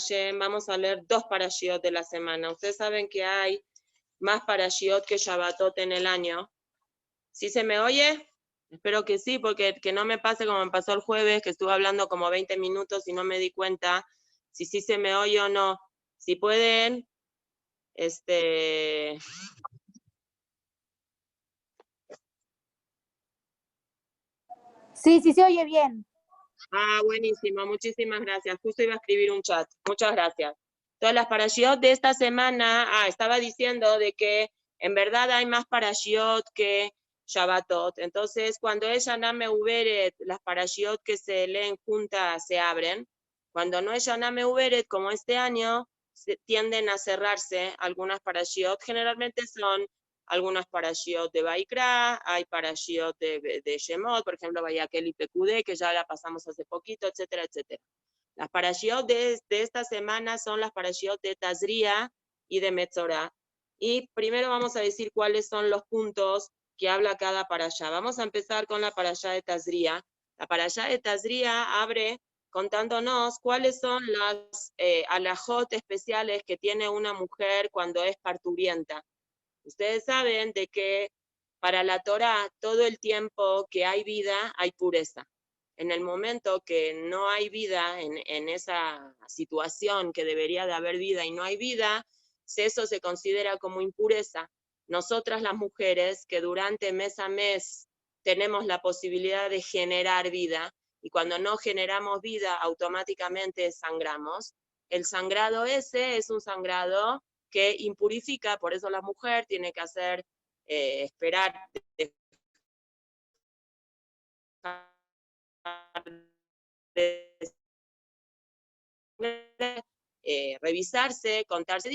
Hashem, vamos a leer 2 parashiot de la semana. Ustedes saben que hay más parashiot que Shabbatot en el año. ¿Sí se me oye? Espero que sí, porque que no me pase como me pasó el jueves, que estuve hablando como 20 minutos y no me di cuenta si sí se me oye o no. Si pueden, Sí, se oye bien. Buenísimo, muchísimas gracias. Justo iba a escribir un chat. Muchas gracias. Todas las parashiot de esta semana, estaba diciendo de que en verdad hay más parashiot que Shabbatot. Entonces, cuando es Shana Meuberet, las parashiot que se leen juntas se abren. Cuando no es Shana Meuberet, como este año, tienden a cerrarse algunas parashiot. Generalmente son algunas parashiot de Baikra, hay parashiot de Shemot, por ejemplo, Vayakel y Pekudé, que ya la pasamos hace poquito, etcétera, etcétera. Las parashiot de esta semana son las parashiot de Tazria y de Metzorah. Y primero vamos a decir cuáles son los puntos que habla cada parashá. Vamos a empezar con la parashá de Tazria. La parashá de Tazria abre contándonos cuáles son las alajot especiales que tiene una mujer cuando es parturienta. Ustedes saben de que para la Torá todo el tiempo que hay vida hay pureza. En el momento que no hay vida en esa situación que debería de haber vida y no hay vida, eso se considera como impureza. Nosotras las mujeres que durante mes a mes tenemos la posibilidad de generar vida y cuando no generamos vida automáticamente sangramos. El sangrado ese es un sangrado que impurifica, por eso la mujer tiene que hacer, esperar, revisarse, contarse.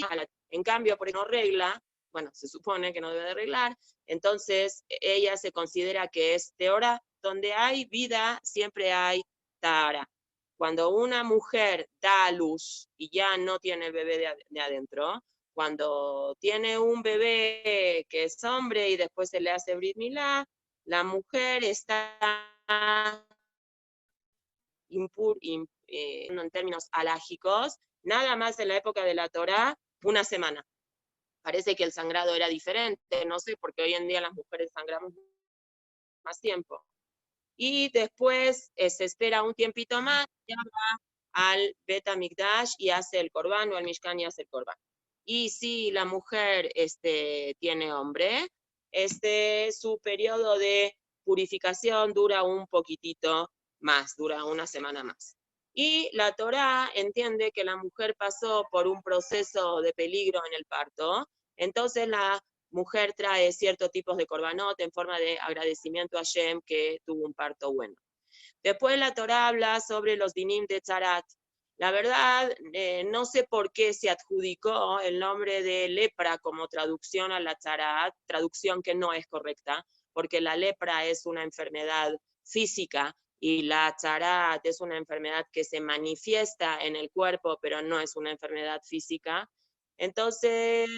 En cambio, por no regla, bueno, se supone que no debe de arreglar, entonces ella se considera que es teora, donde hay vida, siempre hay tara. Cuando una mujer da a luz y ya no tiene el bebé de adentro, cuando tiene un bebé que es hombre y después se le hace Brit Milá, la mujer está en términos alágicos, nada más en la época de la Torá, una semana. Parece que el sangrado era diferente, no sé, porque hoy en día las mujeres sangramos más tiempo. Y después se espera un tiempito más, ya va al Bet HaMikdash y hace el Corbán, o al Mishkan y hace el Corbán. Y si la mujer tiene hombre, su periodo de purificación dura un poquitito más, dura una semana más. Y la Torá entiende que la mujer pasó por un proceso de peligro en el parto, entonces la mujer trae ciertos tipos de korbanot en forma de agradecimiento a Hashem que tuvo un parto bueno. Después la Torá habla sobre los dinim de Tzarat. La verdad, no sé por qué se adjudicó el nombre de lepra como traducción a la Tzarat, traducción que no es correcta, porque la lepra es una enfermedad física y la Tzarat es una enfermedad que se manifiesta en el cuerpo, pero no es una enfermedad física. Entonces,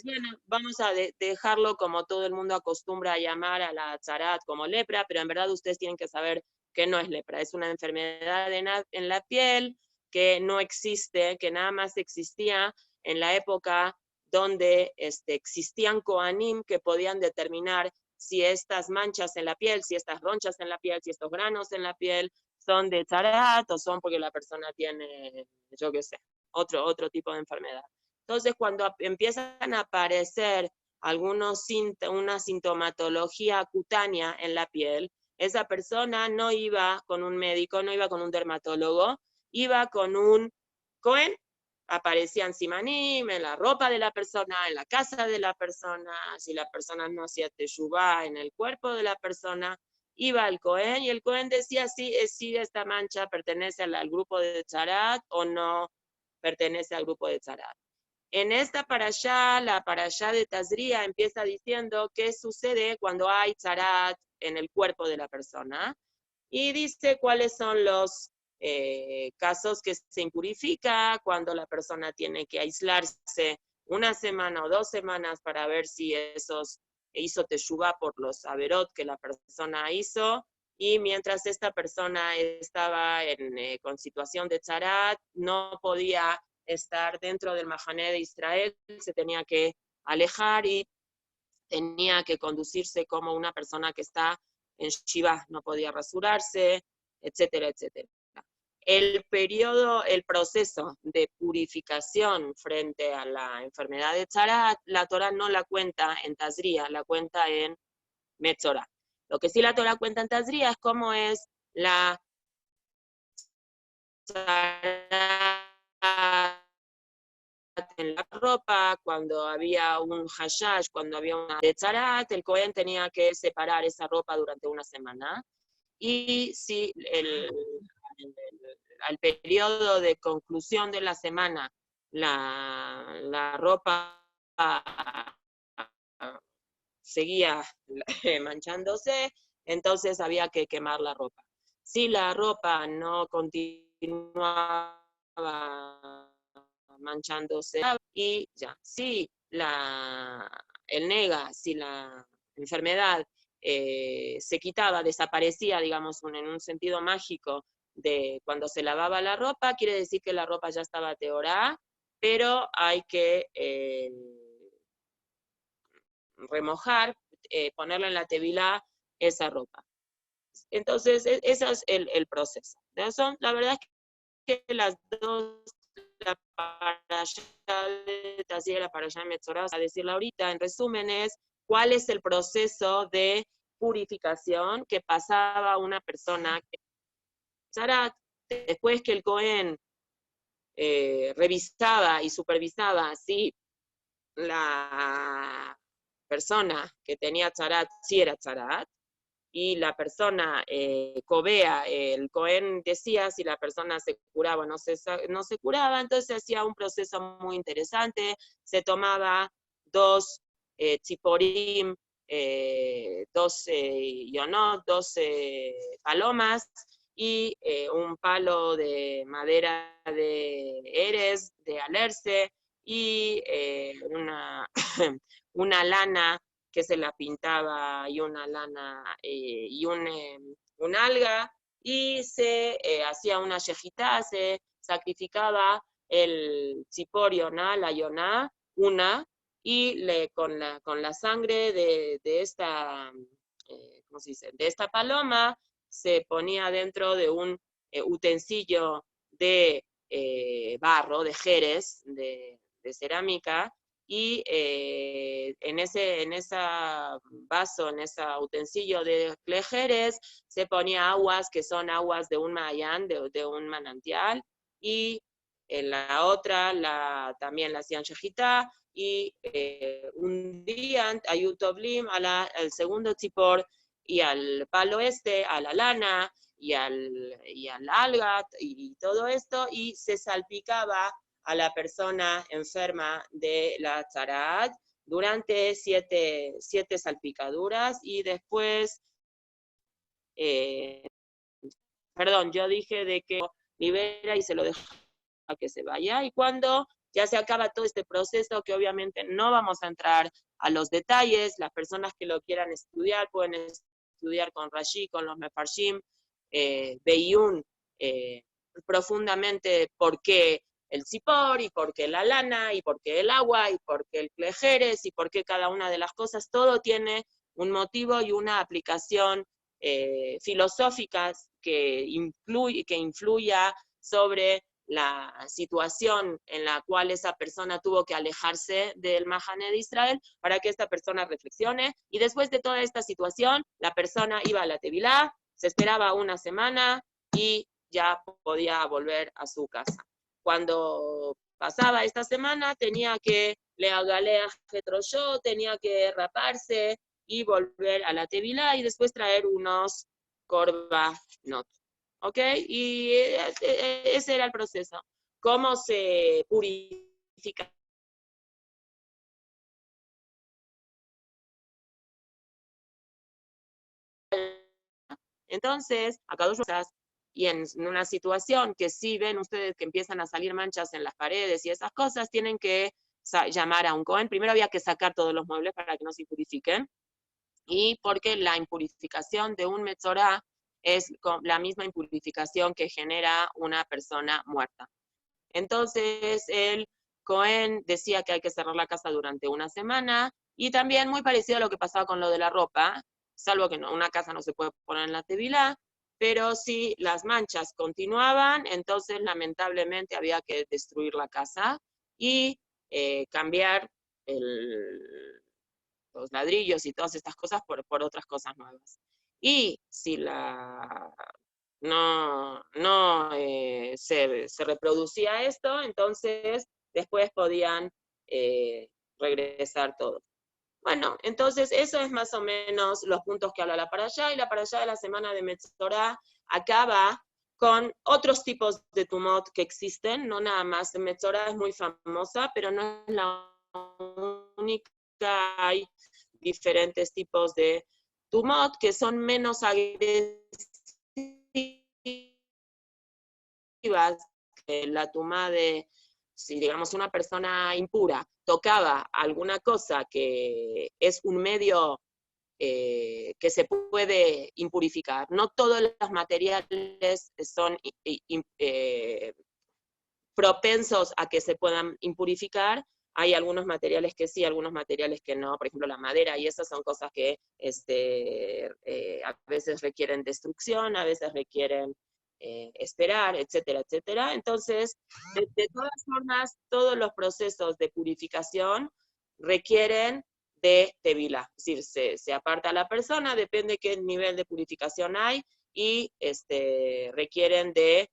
bueno, vamos a dejarlo como todo el mundo acostumbra a llamar a la Tzarat como lepra, pero en verdad ustedes tienen que saber que no es lepra, es una enfermedad en la piel que no existe, que nada más existía en la época donde existían Kohanim que podían determinar si estas manchas en la piel, si estas ronchas en la piel, si estos granos en la piel son de Tzarat o son porque la persona tiene, yo qué sé, otro tipo de enfermedad. Entonces, cuando empiezan a aparecer una sintomatología cutánea en la piel, esa persona no iba con un médico, no iba con un dermatólogo, iba con un Cohen, aparecían simanim en la ropa de la persona, en la casa de la persona, si la persona no hacía teshuvá en el cuerpo de la persona, iba al Cohen y el Cohen decía si esta mancha pertenece al grupo de Tzarat o no pertenece al grupo de Tzarat. En esta parashá, la parashá de Tazria empieza diciendo qué sucede cuando hay Tzarat en el cuerpo de la persona y dice cuáles son los casos que se impurifica, cuando la persona tiene que aislarse una semana o 2 semanas para ver si hizo teshuvá por los averot que la persona hizo, y mientras esta persona estaba con situación de Tzarat, no podía estar dentro del Mahané de Israel, se tenía que alejar y tenía que conducirse como una persona que está en Shiva, no podía rasurarse, etcétera, etcétera. El proceso de purificación frente a la enfermedad de Tzarat, la Torah no la cuenta en Tazria, la cuenta en Metzorah. Lo que sí la Torah cuenta en Tazria es cómo es la en la ropa, cuando había un hashash, cuando había una de Tzarat, el Cohen tenía que separar esa ropa durante una semana. Y si al periodo de conclusión de la semana la ropa seguía manchándose, entonces había que quemar la ropa. Si la ropa no continuaba manchándose y ya, si el nega, si la enfermedad se quitaba, desaparecía, digamos, en un sentido mágico de cuando se lavaba la ropa, quiere decir que la ropa ya estaba teorá, pero hay que remojar, ponerla en la tevilá esa ropa. Entonces, ese es el proceso. La verdad es que las dos, la parashá de Tazria y la parashá de Metzorah, a decirla ahorita, en resumen, es cuál es el proceso de purificación que pasaba una persona que después que el Cohen revisaba y supervisaba si la persona que tenía tzarat sí era tzarat, y la persona cobea, el Cohen decía si la persona se curaba o no se curaba, entonces hacía un proceso muy interesante, se tomaba dos tziporim, dos yonot, dos palomas, y un palo de madera de Eres, de Alerce, y una lana que se la pintaba, y una lana y un alga, y se hacía una yejitá, se sacrificaba el tzipor yoná, la yoná, y con la sangre de esta, ¿cómo se dice?, de esta paloma, se ponía dentro de un utensilio de barro, de jerez, de cerámica, y en ese vaso, en ese utensilio de clejeres, se ponía aguas que son aguas de un mayán, de un manantial, y en la otra también la hacían shejitá, y un día ayutoblim al segundo tzipor, y al palo a la lana, y al alga, y todo esto, y se salpicaba a la persona enferma de la tzarat durante 7 salpicaduras, y después, perdón, yo dije de que libera y se lo deja que se vaya, y cuando ya se acaba todo este proceso, que obviamente no vamos a entrar a los detalles, las personas que lo quieran estudiar pueden estudiar con Rashi, con los Mefarshim, Beyun, profundamente por qué el tzipor, y por qué la lana, y por qué el agua, y por qué el clejeres, y por qué cada una de las cosas, todo tiene un motivo y una aplicación filosófica que influya sobre la situación en la cual esa persona tuvo que alejarse del Mahané de Israel, para que esta persona reflexione, y después de toda esta situación, la persona iba a la tevilá, se esperaba una semana, y ya podía volver a su casa. Cuando pasaba esta semana, tenía que tenía que raparse y volver a la tevilá, y después traer unos korbanot. ¿Ok? Y ese era el proceso. ¿Cómo se purifica? Entonces, acá dos cosas, y en una situación que sí ven ustedes que empiezan a salir manchas en las paredes y esas cosas, tienen que llamar a un Cohen. Primero había que sacar todos los muebles para que no se impurifiquen, y porque la impurificación de un Metzorah es la misma impurificación que genera una persona muerta. Entonces el Cohen decía que hay que cerrar la casa durante una semana, y también muy parecido a lo que pasaba con lo de la ropa, salvo que una casa no se puede poner en la tevilá, pero si las manchas continuaban, entonces lamentablemente había que destruir la casa y cambiar los ladrillos y todas estas cosas por otras cosas nuevas. Y si no se reproducía esto, entonces después podían regresar todo. Bueno, entonces eso es más o menos los puntos que habla la parashá, y la parashá de la semana de Metzorá acaba con otros tipos de tumot que existen, no nada más. Metzorá es muy famosa, pero no es la única. Hay diferentes tipos de tumot que son menos agresivas que la tumá de, si digamos una persona impura tocaba alguna cosa que es un medio que se puede impurificar. No todos los materiales son propensos a que se puedan impurificar. Hay algunos materiales que sí, algunos materiales que no. Por ejemplo, la madera, y esas son cosas que a veces requieren destrucción, a veces requieren esperar, etcétera, etcétera. Entonces, de todas formas, todos los procesos de purificación requieren de tevilá. Es decir, se aparta a la persona, depende qué nivel de purificación hay, y requieren de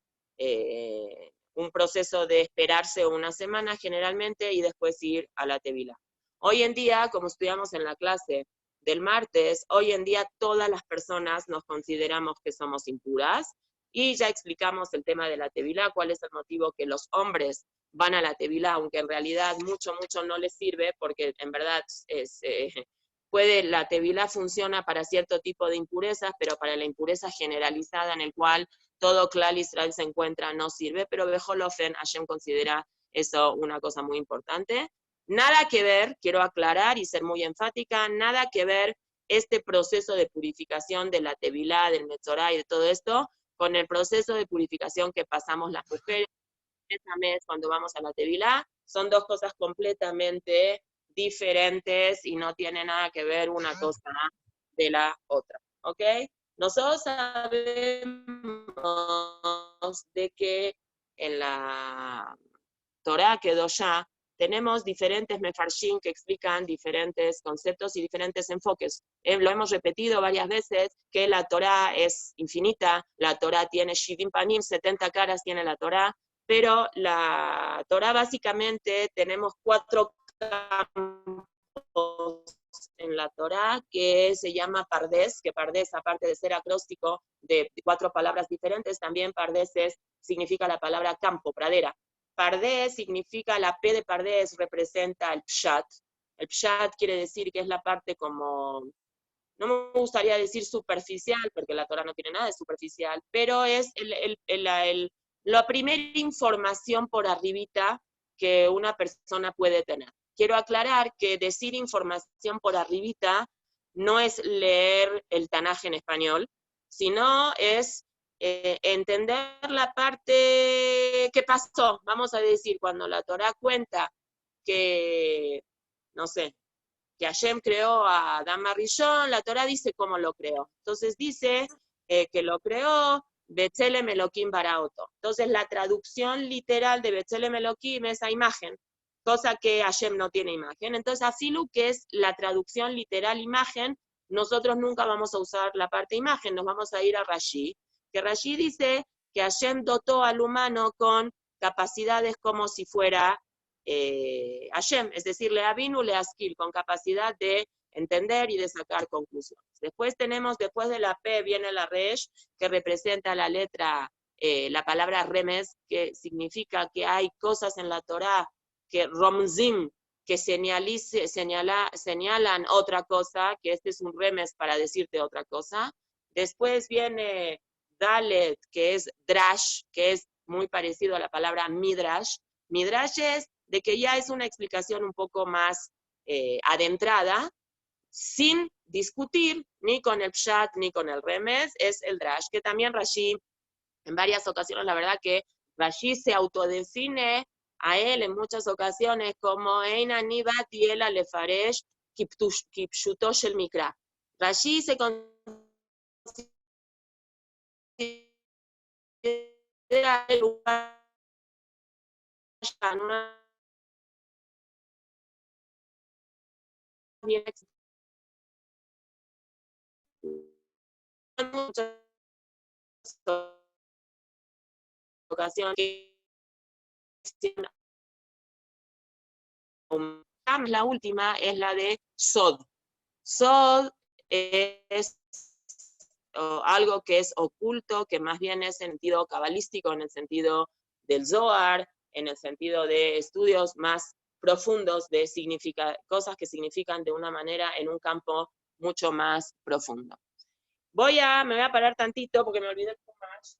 un proceso de esperarse una semana generalmente y después ir a la tevilá. Hoy en día, como estudiamos en la clase del martes, hoy en día todas las personas nos consideramos que somos impuras, y ya explicamos el tema de la tevilá, cuál es el motivo que los hombres van a la tevilá, aunque en realidad mucho no les sirve, porque en verdad la tevilá funciona para cierto tipo de impurezas, pero para la impureza generalizada en el cual todo Klal Israel se encuentra no sirve, pero Bejol Ofen, Hashem considera eso una cosa muy importante. Nada que ver, quiero aclarar y ser muy enfática, nada que ver este proceso de purificación de la tevilá, del Metzorá y de todo esto, con el proceso de purificación que pasamos las mujeres mes cuando vamos a la tevilá. Son dos cosas completamente diferentes y no tiene nada que ver una cosa de la otra, ¿ok? Nosotros sabemos de que en la Torá Kedoshá tenemos diferentes mefarshim que explican diferentes conceptos y diferentes enfoques. Lo hemos repetido varias veces, que la Torá es infinita, la Torá tiene Shivim Panim, 70 caras tiene la Torá, pero la Torá básicamente tenemos 4 campos en la Torá que se llama Pardés, que Pardés, aparte de ser acróstico de 4 palabras diferentes, también Pardés significa la palabra campo, pradera. Pardés significa, la P de Pardés representa el Pshat. El Pshat quiere decir que es la parte como, no me gustaría decir superficial, porque la Torah no tiene nada de superficial, pero es la primera información por arribita que una persona puede tener. Quiero aclarar que decir información por arribita no es leer el Tanaj en español, sino es entender la parte que pasó. Vamos a decir, cuando la Torah cuenta que, no sé, que Hashem creó a Adam Rishon, la Torah dice cómo lo creó. Entonces dice que lo creó Betzelem Elohim Baraoto. Entonces la traducción literal de Betzelem Elohim es a imagen, cosa que Hashem no tiene imagen. Entonces Afilu, que es la traducción literal imagen, nosotros nunca vamos a usar la parte imagen, nos vamos a ir a Rashi, que Rashi dice que Hashem dotó al humano con capacidades como si fuera Hashem, es decir, le avinu le askil, con capacidad de entender y de sacar conclusiones. Después tenemos, después de la P viene la Resh, que representa la letra, la palabra remes, que significa que hay cosas en la Torah que romzim, que señalan otra cosa, que este es un remes para decirte otra cosa. Después viene Dalet, que es drash, que es muy parecido a la palabra midrash. Midrash es de que ya es una explicación un poco más adentrada, sin discutir ni con el pshat ni con el remes, es el drash, que también Rashi en varias ocasiones, la verdad que Rashi se autodefine a él en muchas ocasiones como Eina Nibat y Ela Lefaresh Kipshuto Shel Mikra. Rashi se considera el lugar bien en muchas ocasiones que la última es la de Sod. Sod es algo que es oculto, que más bien es en sentido cabalístico, en el sentido del Zohar, en el sentido de estudios más profundos de cosas que significan de una manera en un campo mucho más profundo. Me voy a parar tantito porque me olvidé de más.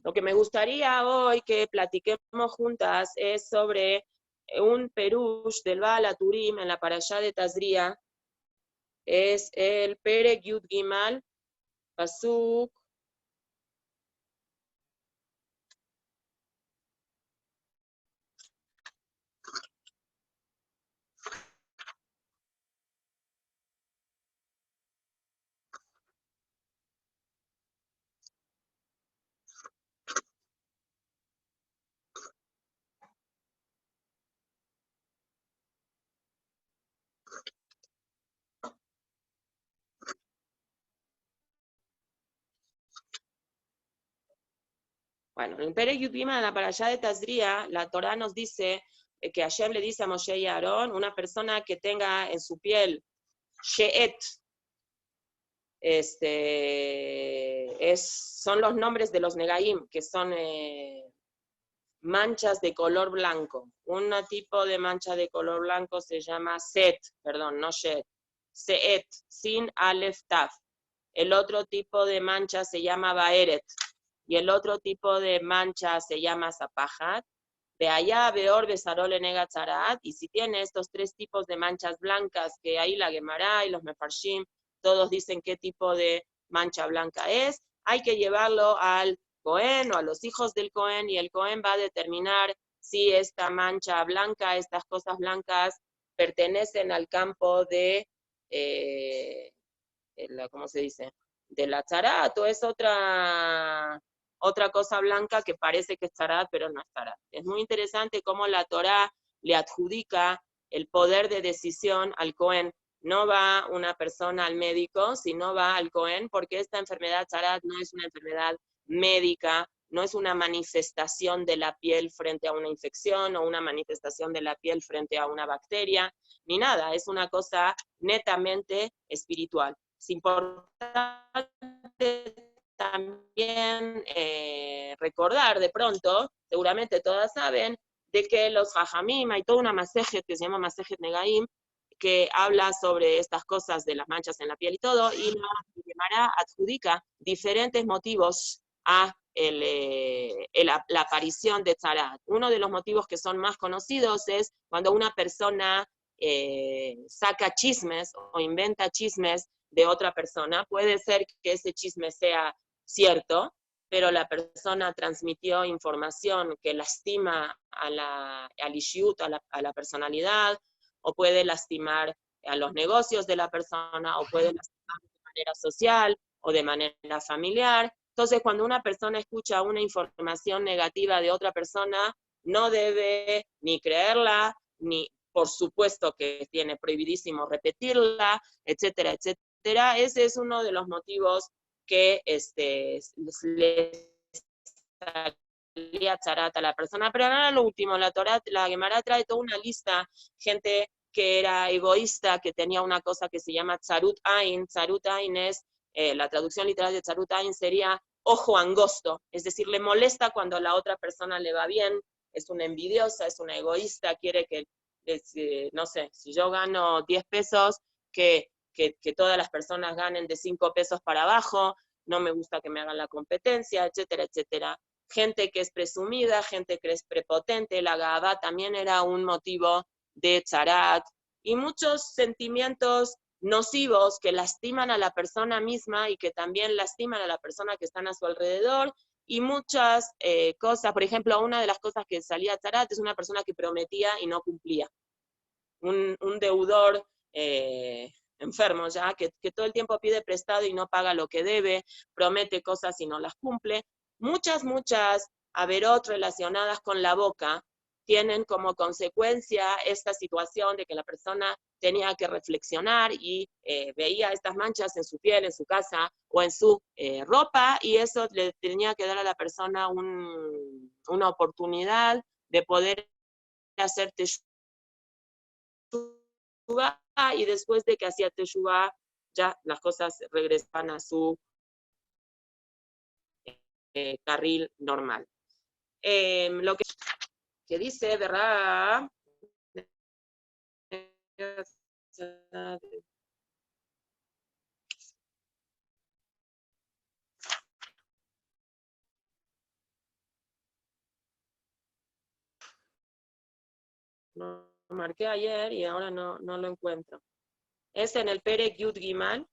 Lo que me gustaría hoy que platiquemos juntas es sobre un perush del Baal HaTurim en la Parashá de Tazria. Es el Perek Yud Gimal, Pasuk. Bueno, en el Perek Yud Gimal, en la Parashá de Tazria, la Torá nos dice que Hashem le dice a Moshe y a Aarón, una persona que tenga en su piel She'et, son los nombres de los Negaim, que son manchas de color blanco. Un tipo de mancha de color blanco se llama Set, perdón, no Shet, Seet, sin Aleph Taf. El otro tipo de mancha se llama Baeret, y el otro tipo de mancha se llama Zapajat. De allá, Beor, Besarol, Enega, Tzaraat, y si tiene estos tres tipos de manchas blancas, que ahí la Gemara y los Mefarshim, todos dicen qué tipo de mancha blanca es, hay que llevarlo al Cohen o a los hijos del Cohen, y el Cohen va a determinar si esta mancha blanca, estas cosas blancas, pertenecen al campo de, ¿cómo se dice? De la Tzaraat, o es otra cosa blanca que parece que es Tzaraat, pero no es Tzaraat. Es muy interesante cómo la Torá le adjudica el poder de decisión al Cohen. No va una persona al médico, sino va al Cohen, porque esta enfermedad Tzaraat no es una enfermedad médica, no es una manifestación de la piel frente a una infección o una manifestación de la piel frente a una bacteria, ni nada, es una cosa netamente espiritual. Es importante también recordar de pronto, seguramente todas saben, de que los Jajamim, hay toda una masejet que se llama Masejet Negaim, que habla sobre estas cosas de las manchas en la piel y todo, y la Gemara adjudica diferentes motivos a la aparición de Tzaraat. Uno de los motivos que son más conocidos es cuando una persona saca chismes o inventa chismes de otra persona. Puede ser que ese chisme sea cierto, pero la persona transmitió información que lastima al ishiut, a la personalidad, o puede lastimar a los negocios de la persona, o puede lastimar de manera social o de manera familiar. Entonces, cuando una persona escucha una información negativa de otra persona, no debe ni creerla, ni por supuesto que tiene prohibidísimo repetirla, etcétera, etcétera. Ese es uno de los motivos que les salía Tzaraat a la persona. Pero no era lo último, la Gemara trae toda una lista, gente que era egoísta, que tenía una cosa que se llama Tzarut Ain. Tzarut Ain es, la traducción literal de Tzarut Ain sería ojo angosto, es decir, le molesta cuando a la otra persona le va bien, es una envidiosa, es una egoísta, quiere que, no sé, si yo gano 10 pesos, que todas las personas ganen de 5 pesos para abajo, no me gusta que me hagan la competencia, etcétera, etcétera. Gente que es presumida, gente que es prepotente, la Gabá también era un motivo de Tzaraat, y muchos sentimientos nocivos que lastiman a la persona misma y que también lastiman a la persona que están a su alrededor, y muchas cosas. Por ejemplo, una de las cosas que salía Tarat es una persona que prometía y no cumplía. Un deudor enfermo ya, que todo el tiempo pide prestado y no paga lo que debe, promete cosas y no las cumple. Muchas averot relacionadas con la boca tienen como consecuencia esta situación de que la persona tenía que reflexionar y veía estas manchas en su piel, en su casa o en su ropa, y eso le tenía que dar a la persona una oportunidad de poder hacer teshuvah, y después de que hacía teshuvah ya las cosas regresaban a su carril normal. Lo que dice, ¿verdad? Lo marqué ayer y ahora no lo encuentro. Es en el Perek Yud Gimal.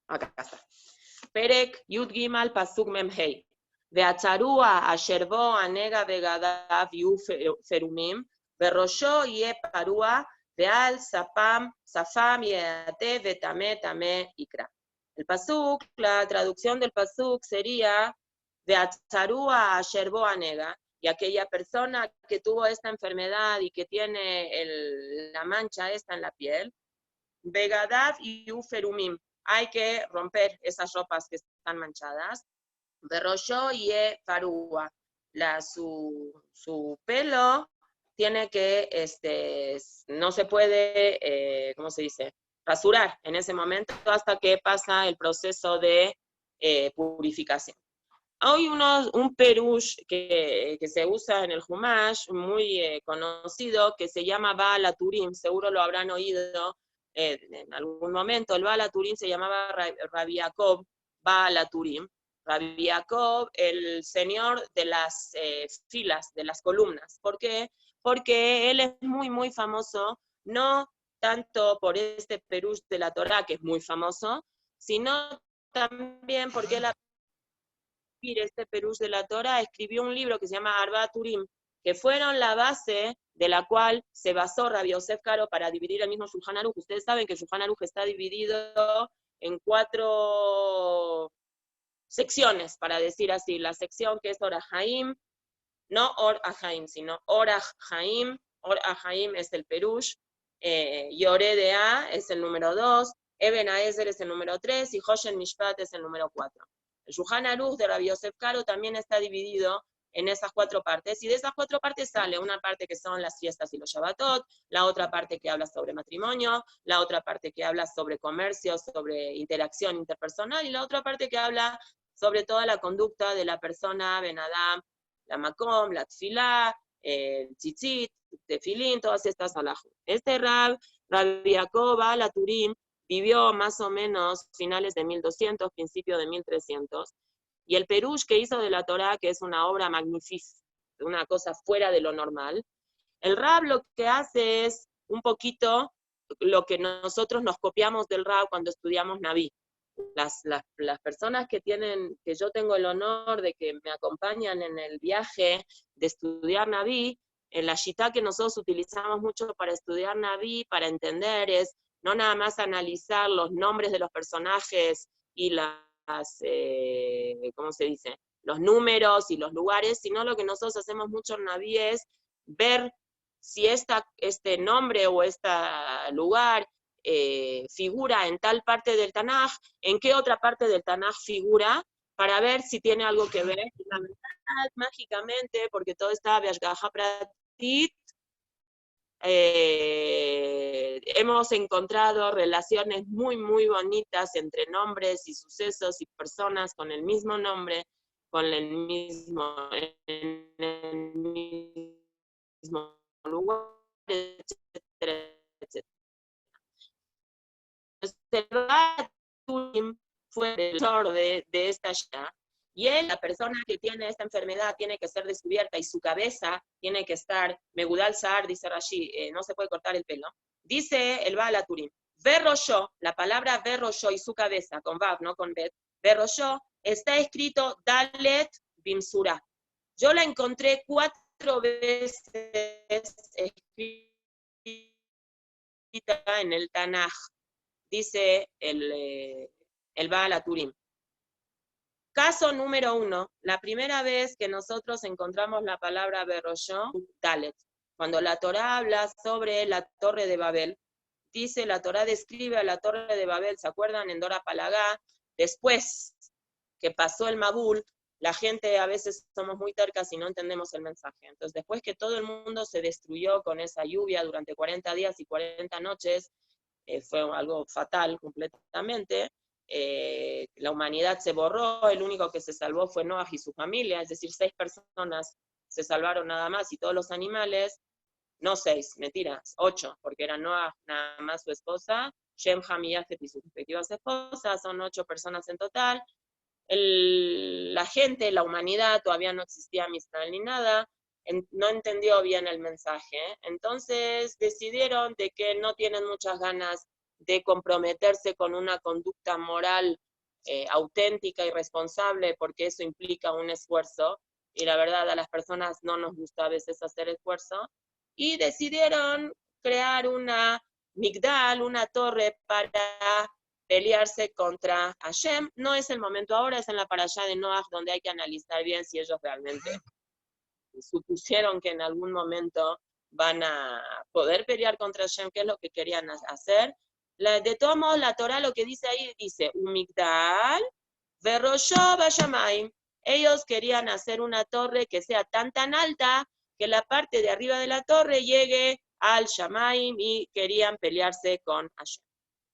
Acá está. Perek Yud Gimal Pasuk Memhei. Ve'atzarua asher bo anega begadav yu ferumim, ve'rosho ye parua, ve'al safam yeate ve'tame tame ikra. El pasuk, la traducción del pasuk sería Ve'atzarua asher bo anega, y aquella persona que tuvo esta enfermedad y que tiene la mancha esta en la piel, begadav yu ferumim, hay que romper esas ropas que están manchadas. Berrosho ye farúa, su pelo tiene que, no se puede, ¿cómo se dice? Rasurar en ese momento hasta que pasa el proceso de purificación. Hay un perush que se usa en el Humash, muy conocido, que se llama Baal HaTurim, seguro lo habrán oído en algún momento. El Baal HaTurim se llamaba Rabbi Yaakov Baal HaTurim. Rabbi Yaakov, el señor de las filas, de las columnas. ¿Por qué? Porque él es muy famoso, no tanto por este perush de la Torá, que es muy famoso, sino también porque él, este perush de la Torá, escribió un libro que se llama Arba Turim, que fueron la base de la cual se basó Rabbi Yosef Karo para dividir el mismo Shulchan Aruch. Ustedes saben que el Shulchan Aruch está dividido en 4 secciones, para decir así. La sección que es Or HaHaim, no Or HaHaim, sino Or HaHaim. Or HaHaim es el perush, Yoreh Deah es el número 2, Eben Haezer es el número 3 y Hoshen Mishpat es el número 4. El Shulchan Aruch de Rabbi Yosef Karo también está dividido en esas 4 partes, y de esas 4 partes sale una parte que son las fiestas y los Shabbatot, la otra parte que habla sobre matrimonio, la otra parte que habla sobre comercio, sobre interacción interpersonal, y la otra parte que habla sobre toda la conducta de la persona, Ben Adam, la Makom, la Tfilá, el Tzitzit, Tefilín, todas estas alajot. Este Rabbi Yaakov Baal HaTurim, vivió más o menos finales de 1200, principio de 1300, y el perush que hizo de la Torá, que es una obra magnífica, una cosa fuera de lo normal, el Rab lo que hace es un poquito lo que nosotros nos copiamos del Rab cuando estudiamos Naví. Las personas que yo tengo el honor de que me acompañan en el viaje de estudiar Naví, en la shitá que nosotros utilizamos mucho para estudiar Naví, para entender, es no nada más analizar los nombres de los personajes y ¿cómo se dice? Los números y los lugares, sino lo que nosotros hacemos mucho en Naví es ver si este nombre o este lugar figura en tal parte del Tanaj, en qué otra parte del Tanaj figura, para ver si tiene algo que ver. Y la verdad, mágicamente, porque todo está Beashgaha Pratit, hemos encontrado relaciones muy, muy bonitas entre nombres y sucesos y personas con el mismo nombre, con el mismo, en el mismo lugar, etcétera, etcétera. Entonces, fue el autor de esta Shia, y él, la persona que tiene esta enfermedad, tiene que ser descubierta y su cabeza tiene que estar, Megudal Sahar, dice Rashi, no se puede cortar el pelo. Dice el Baal HaTurim, Verrosho, la palabra Verrosho y su cabeza, con Vav, no con Bet, Verrosho, está escrito Dalet Bimsura. Yo la encontré 4 veces escrita en el Tanaj, dice el Baal HaTurim. Caso número 1, la primera vez que nosotros encontramos la palabra Berroshó, Dalet, cuando la Torá habla sobre la Torre de Babel, dice, la Torá describe a la Torre de Babel, ¿se acuerdan? En Dora Palagá, después que pasó el Mabul, la gente a veces somos muy tercas y no entendemos el mensaje. Entonces, después que todo el mundo se destruyó con esa lluvia durante 40 días y 40 noches, fue algo fatal completamente, la humanidad se borró, el único que se salvó fue Noah y su familia, es decir, 6 personas se salvaron nada más, y todos los animales, no 6, mentiras, 8, porque era Noah nada más su esposa, Shem, Ham y Yafet y sus respectivas esposas, son 8 personas en total. La gente, la humanidad, todavía no existía Mistral ni nada, no entendió bien el mensaje, entonces decidieron de que no tienen muchas ganas de comprometerse con una conducta moral auténtica y responsable, porque eso implica un esfuerzo, y la verdad a las personas no nos gusta a veces hacer esfuerzo, y decidieron crear una migdal, una torre para pelearse contra Hashem. No es el momento ahora, es en la parashá de Noach, donde hay que analizar bien si ellos realmente supusieron que en algún momento van a poder pelear contra Hashem, que es lo que querían hacer. De todos modos, la Torah lo que dice ahí, dice, Umigdal, Verroshó Bashamayim. Ellos querían hacer una torre que sea tan alta que la parte de arriba de la torre llegue al Shamaim, y querían pelearse con Hashem.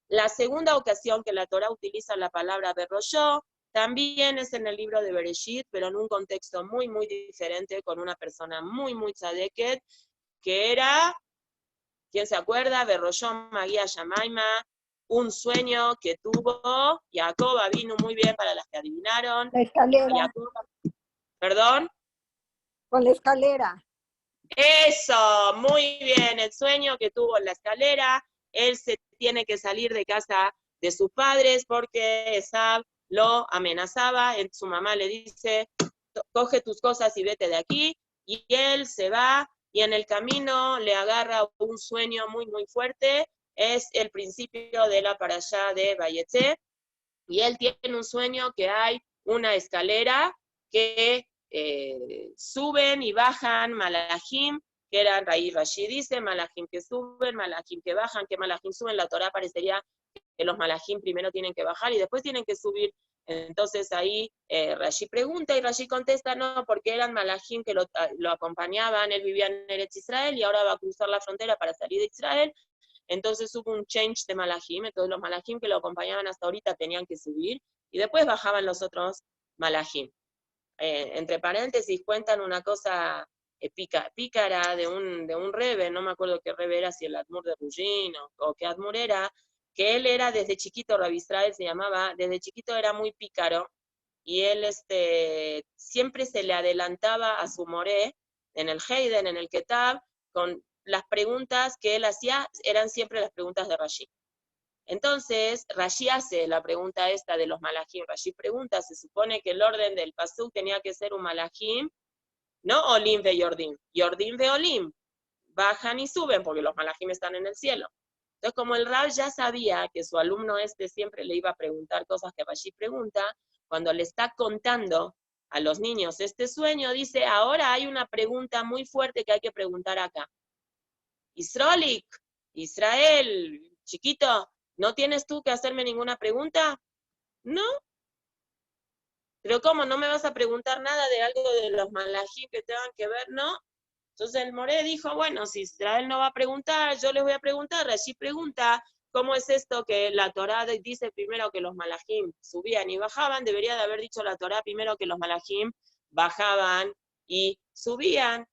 La segunda ocasión que la Torah utiliza la palabra Berroshó también es en el libro de Bereshit, pero en un contexto muy, muy diferente, con una persona muy, muy tzadeket, que era, ¿quién se acuerda? Berroshó Magia Shamaima, un sueño que tuvo Jacob vino muy bien para las que adivinaron. La escalera. Jacob, ¿perdón? Con la escalera. Eso, muy bien, el sueño que tuvo en la escalera. Él se tiene que salir de casa de sus padres porque Esab lo amenazaba. Su mamá le dice, coge tus cosas y vete de aquí, y él se va, y en el camino le agarra un sueño muy, muy fuerte. Es el principio de la parashá de Vayetze, y él tiene un sueño que hay una escalera que suben y bajan malajim, que eran Rashi dice, malajim que suben, malajim que bajan, que malajim suben. La Torá parecería que los malajim primero tienen que bajar y después tienen que subir. Entonces ahí Rashi pregunta y Rashi contesta, no, porque eran malajim que lo acompañaban, él vivía en Eretz Israel y ahora va a cruzar la frontera para salir de Israel. Entonces hubo un change de malajim, entonces los malajim que lo acompañaban hasta ahorita tenían que subir, y después bajaban los otros malajim. Entre paréntesis cuentan una cosa pícara de un rebe, no me acuerdo qué rebe era, si el Admur de Rujin o qué Admur era, que él era desde chiquito, Rabbi Israel se llamaba, desde chiquito era muy pícaro, y él siempre se le adelantaba a su moré, en el Heiden, en el Ketab, con las preguntas que él hacía, eran siempre las preguntas de Rashi. Entonces, Rashi hace la pregunta esta de los malajim. Rashi pregunta, se supone que el orden del pasuk tenía que ser un malajim, no olim ve yordim, yordim ve olim, bajan y suben, porque los malajim están en el cielo. Entonces, como el Rab ya sabía que su alumno siempre le iba a preguntar cosas que Rashi pregunta, cuando le está contando a los niños este sueño, dice, ahora hay una pregunta muy fuerte que hay que preguntar acá. Israelik, Israel, chiquito, ¿no tienes tú que hacerme ninguna pregunta? No. Pero ¿cómo? ¿No me vas a preguntar nada de algo de los malajim que tengan que ver? No. Entonces el Moré dijo, bueno, si Israel no va a preguntar, yo les voy a preguntar. Rashi pregunta, ¿cómo es esto que la Torá dice primero que los malajim subían y bajaban? Debería de haber dicho la Torá primero que los malajim bajaban y subían.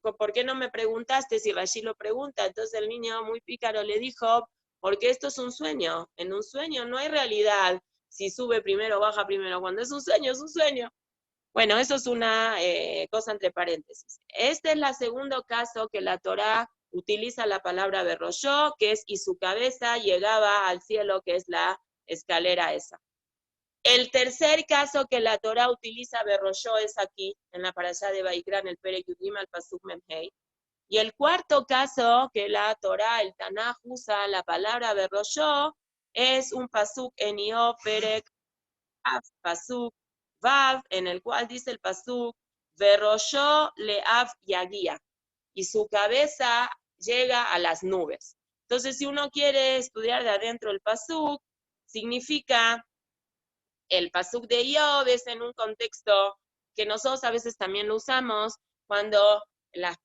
¿Por qué no me preguntaste si Rashi lo pregunta? Entonces el niño muy pícaro le dijo, porque esto es un sueño. En un sueño no hay realidad si sube primero o baja primero. Cuando es un sueño, es un sueño. Bueno, eso es una cosa entre paréntesis. Este es el segundo caso que la Torá utiliza la palabra berroyó, que es y su cabeza llegaba al cielo, que es la escalera esa. El tercer caso que la Torá utiliza berroyó es aquí, en la parashá de Vaikra, en el Perek Yudim al Pasuk Memhei. Y el cuarto caso que la Torá, el Tanaj, usa la palabra berroyó es un Pasuk en Iov Perek Pasuk Vav, en el cual dice el Pasuk, Verroyó leav yagia, y su cabeza llega a las nubes. Entonces, si uno quiere estudiar de adentro el Pasuk, significa el Pasuk de Iov es en un contexto que nosotros a veces también lo usamos cuando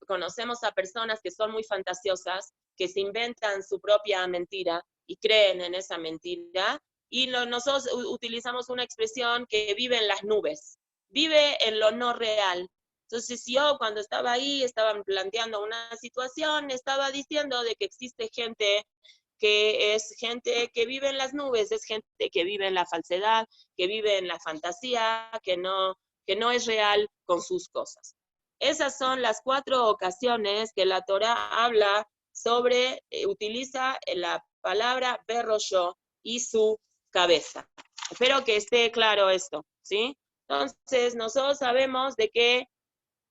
conocemos a personas que son muy fantasiosas, que se inventan su propia mentira y creen en esa mentira, y nosotros utilizamos una expresión que vive en las nubes, vive en lo no real. Entonces yo cuando estaba ahí, estaban planteando una situación, estaba diciendo de que existe gente que es gente que vive en las nubes, es gente que vive en la falsedad, que vive en la fantasía, que no es real con sus cosas. Esas son las 4 ocasiones que la Torá habla sobre, utiliza la palabra berroyó y su cabeza. Espero que esté claro esto, ¿sí? Entonces, nosotros sabemos de que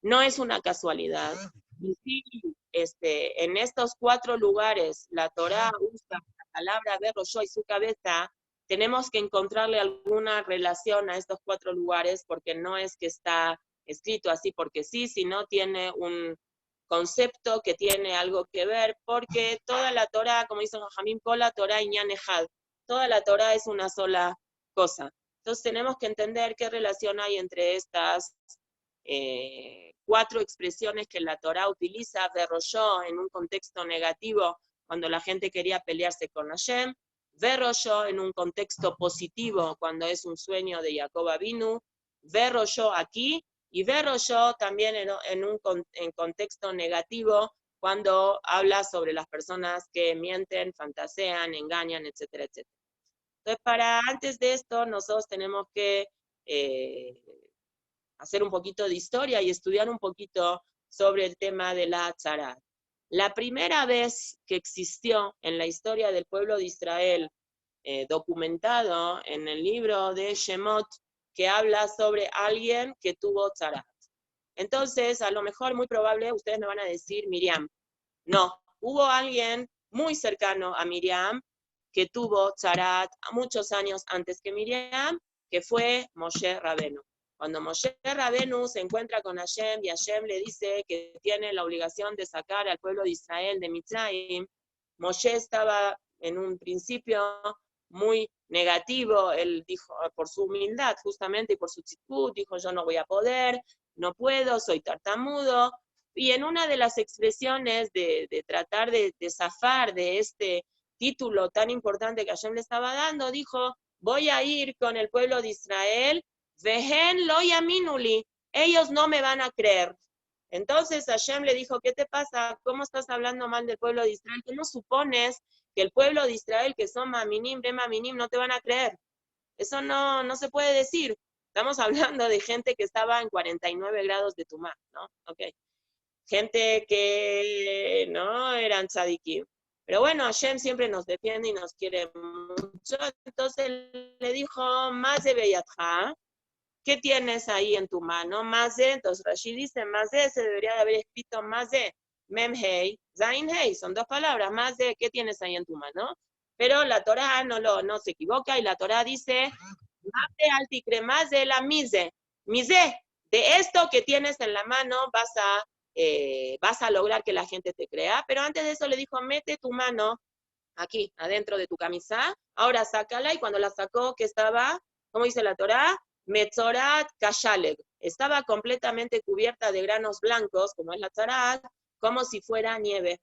no es una casualidad. Y sí, en estos 4 lugares la Torá usa la palabra berroyó y su cabeza, tenemos que encontrarle alguna relación a estos 4 lugares, porque no es que está escrito así porque sí, sino tiene un concepto que tiene algo que ver, porque toda la Torá, como dice Jajamim, la Torá Inyan Ejad, toda la Torá es una sola cosa. Entonces tenemos que entender qué relación hay entre estas 4 expresiones que la Torá utiliza, berroyó en un contexto negativo, cuando la gente quería pelearse con Hashem, berroyó en un contexto positivo, cuando es un sueño de Jacob Avinu, berroyó aquí, y berroyó también en contexto negativo, cuando habla sobre las personas que mienten, fantasean, engañan, etcétera, etcétera. Entonces, antes de esto, nosotros tenemos que hacer un poquito de historia y estudiar un poquito sobre el tema de la Atzarat. La primera vez que existió en la historia del pueblo de Israel, documentado en el libro de Shemot, que habla sobre alguien que tuvo Atzarat. Entonces, a lo mejor, muy probable, ustedes me van a decir Miriam. No, hubo alguien muy cercano a Miriam que tuvo Atzarat muchos años antes que Miriam, que fue Moshe Rabenu. Cuando Moshe Rabenu se encuentra con Hashem y Hashem le dice que tiene la obligación de sacar al pueblo de Israel de Mitzrayim, Moshe estaba en un principio muy negativo. Él dijo, por su humildad justamente y por su tzidkut, dijo, yo no voy a poder, no puedo, soy tartamudo. Y en una de las expresiones de tratar de zafar de este título tan importante que Hashem le estaba dando, dijo, voy a ir con el pueblo de Israel, Vehen lo yaminuli, ellos no me van a creer. Entonces Hashem le dijo, ¿qué te pasa? ¿Cómo estás hablando mal del pueblo de Israel? ¿Cómo supones que el pueblo de Israel, que son maminim, maminim, no te van a creer? Eso no se puede decir. Estamos hablando de gente que estaba en 49 grados de tumá, ¿no? Okay. Gente que no eran tzadikim. Pero bueno, Hashem siempre nos defiende y nos quiere mucho. Entonces le dijo, más de Beyatja, ¿qué tienes ahí en tu mano? Más de, entonces Rashi dice, más de, se debería de haber escrito más de, Memhei, Zain Hei, son 2 palabras, más de, ¿qué tienes ahí en tu mano? Pero la Torá no se equivoca, y la Torá dice, más de alticre, más de la mise, de esto que tienes en la mano vas a lograr que la gente te crea. Pero antes de eso le dijo, mete tu mano aquí, adentro de tu camisa, ahora sácala, y cuando la sacó, que estaba, ¿cómo dice la Torá? Metzorat Kashaleg, estaba completamente cubierta de granos blancos, como es la tzaraat, como si fuera nieve.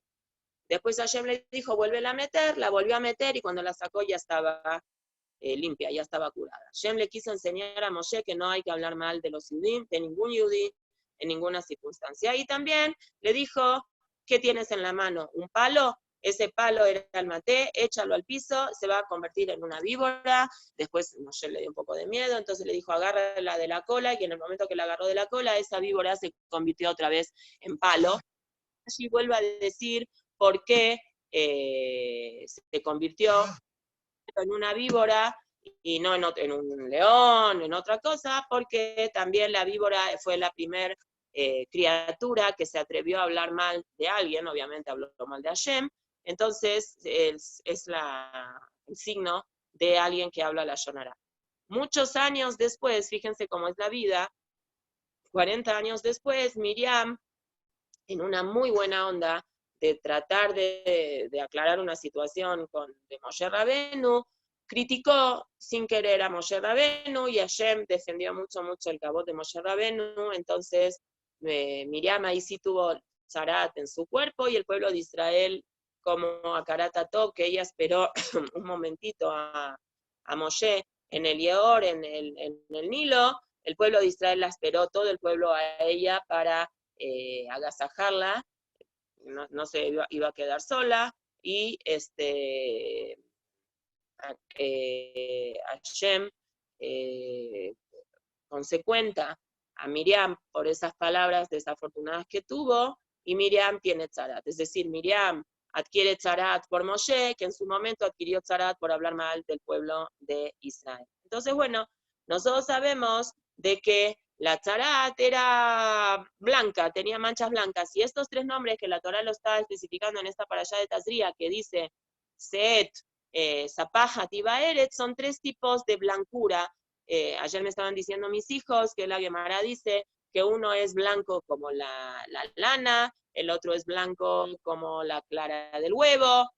Después Hashem le dijo, vuélvela a meter, la volvió a meter, y cuando la sacó ya estaba limpia, ya estaba curada. Hashem le quiso enseñar a Moshe que no hay que hablar mal de los judíos, de ningún judí, en ninguna circunstancia. Y también le dijo, ¿qué tienes en la mano? ¿Un palo? Ese palo era el maté, échalo al piso, se va a convertir en una víbora. Después Moshe le dio un poco de miedo, entonces le dijo, agárrala de la cola, y en el momento que la agarró de la cola, esa víbora se convirtió otra vez en palo. Allí vuelve a decir por qué se convirtió en una víbora y no en un león, en otra cosa, porque también la víbora fue la primer criatura que se atrevió a hablar mal de alguien, obviamente habló mal de Hashem, entonces es el signo de alguien que habla la Shonara. Muchos años después, fíjense cómo es la vida, 40 años después, Miriam, en una muy buena onda de tratar de aclarar una situación de Moshe Rabenu, criticó sin querer a Moshe Rabenu, y Hashem defendió mucho el cabot de Moshe Rabenu. Entonces Miriam ahí sí tuvo zarat en su cuerpo, y el pueblo de Israel, como a Karatató, que ella esperó un momentito a Moshe en el Yeor, en el Nilo, el pueblo de Israel la esperó, todo el pueblo a ella, para agasajarla, no se iba a quedar sola, y Hashem consecuenta a Miriam por esas palabras desafortunadas que tuvo, y Miriam tiene tzarat. Es decir, Miriam adquiere tzarat por Moshe, que en su momento adquirió tzarat por hablar mal del pueblo de Israel. Entonces, bueno, nosotros sabemos de que la tzarat era blanca, tenía manchas blancas, y estos tres nombres que la Torah lo está especificando en esta parashá de Tazria, que dice Seet, Zapajat y Baeret, son tres tipos de blancura. Ayer me estaban diciendo mis hijos que la Gemara dice que uno es blanco como la lana, el otro es blanco como la clara del huevo.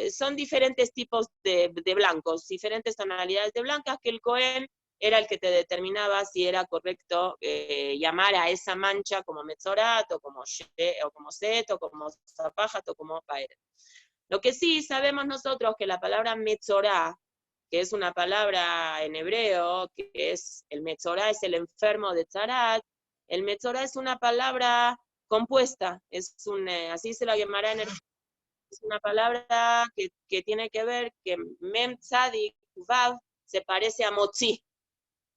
Son diferentes tipos de blancos, diferentes tonalidades de blancas, que el Cohen era el que te determinaba si era correcto llamar a esa mancha como Metzorat, o como Set, o como Zapajat, o como Baeret. Lo que sí sabemos nosotros que la palabra Metzorá, que es una palabra en hebreo, que es el Metzorá, es el enfermo de Tzarat. El Metzorá es una palabra compuesta, así se la llamará es una palabra que tiene que ver que Mem Tzadik Vav se parece a Motzi.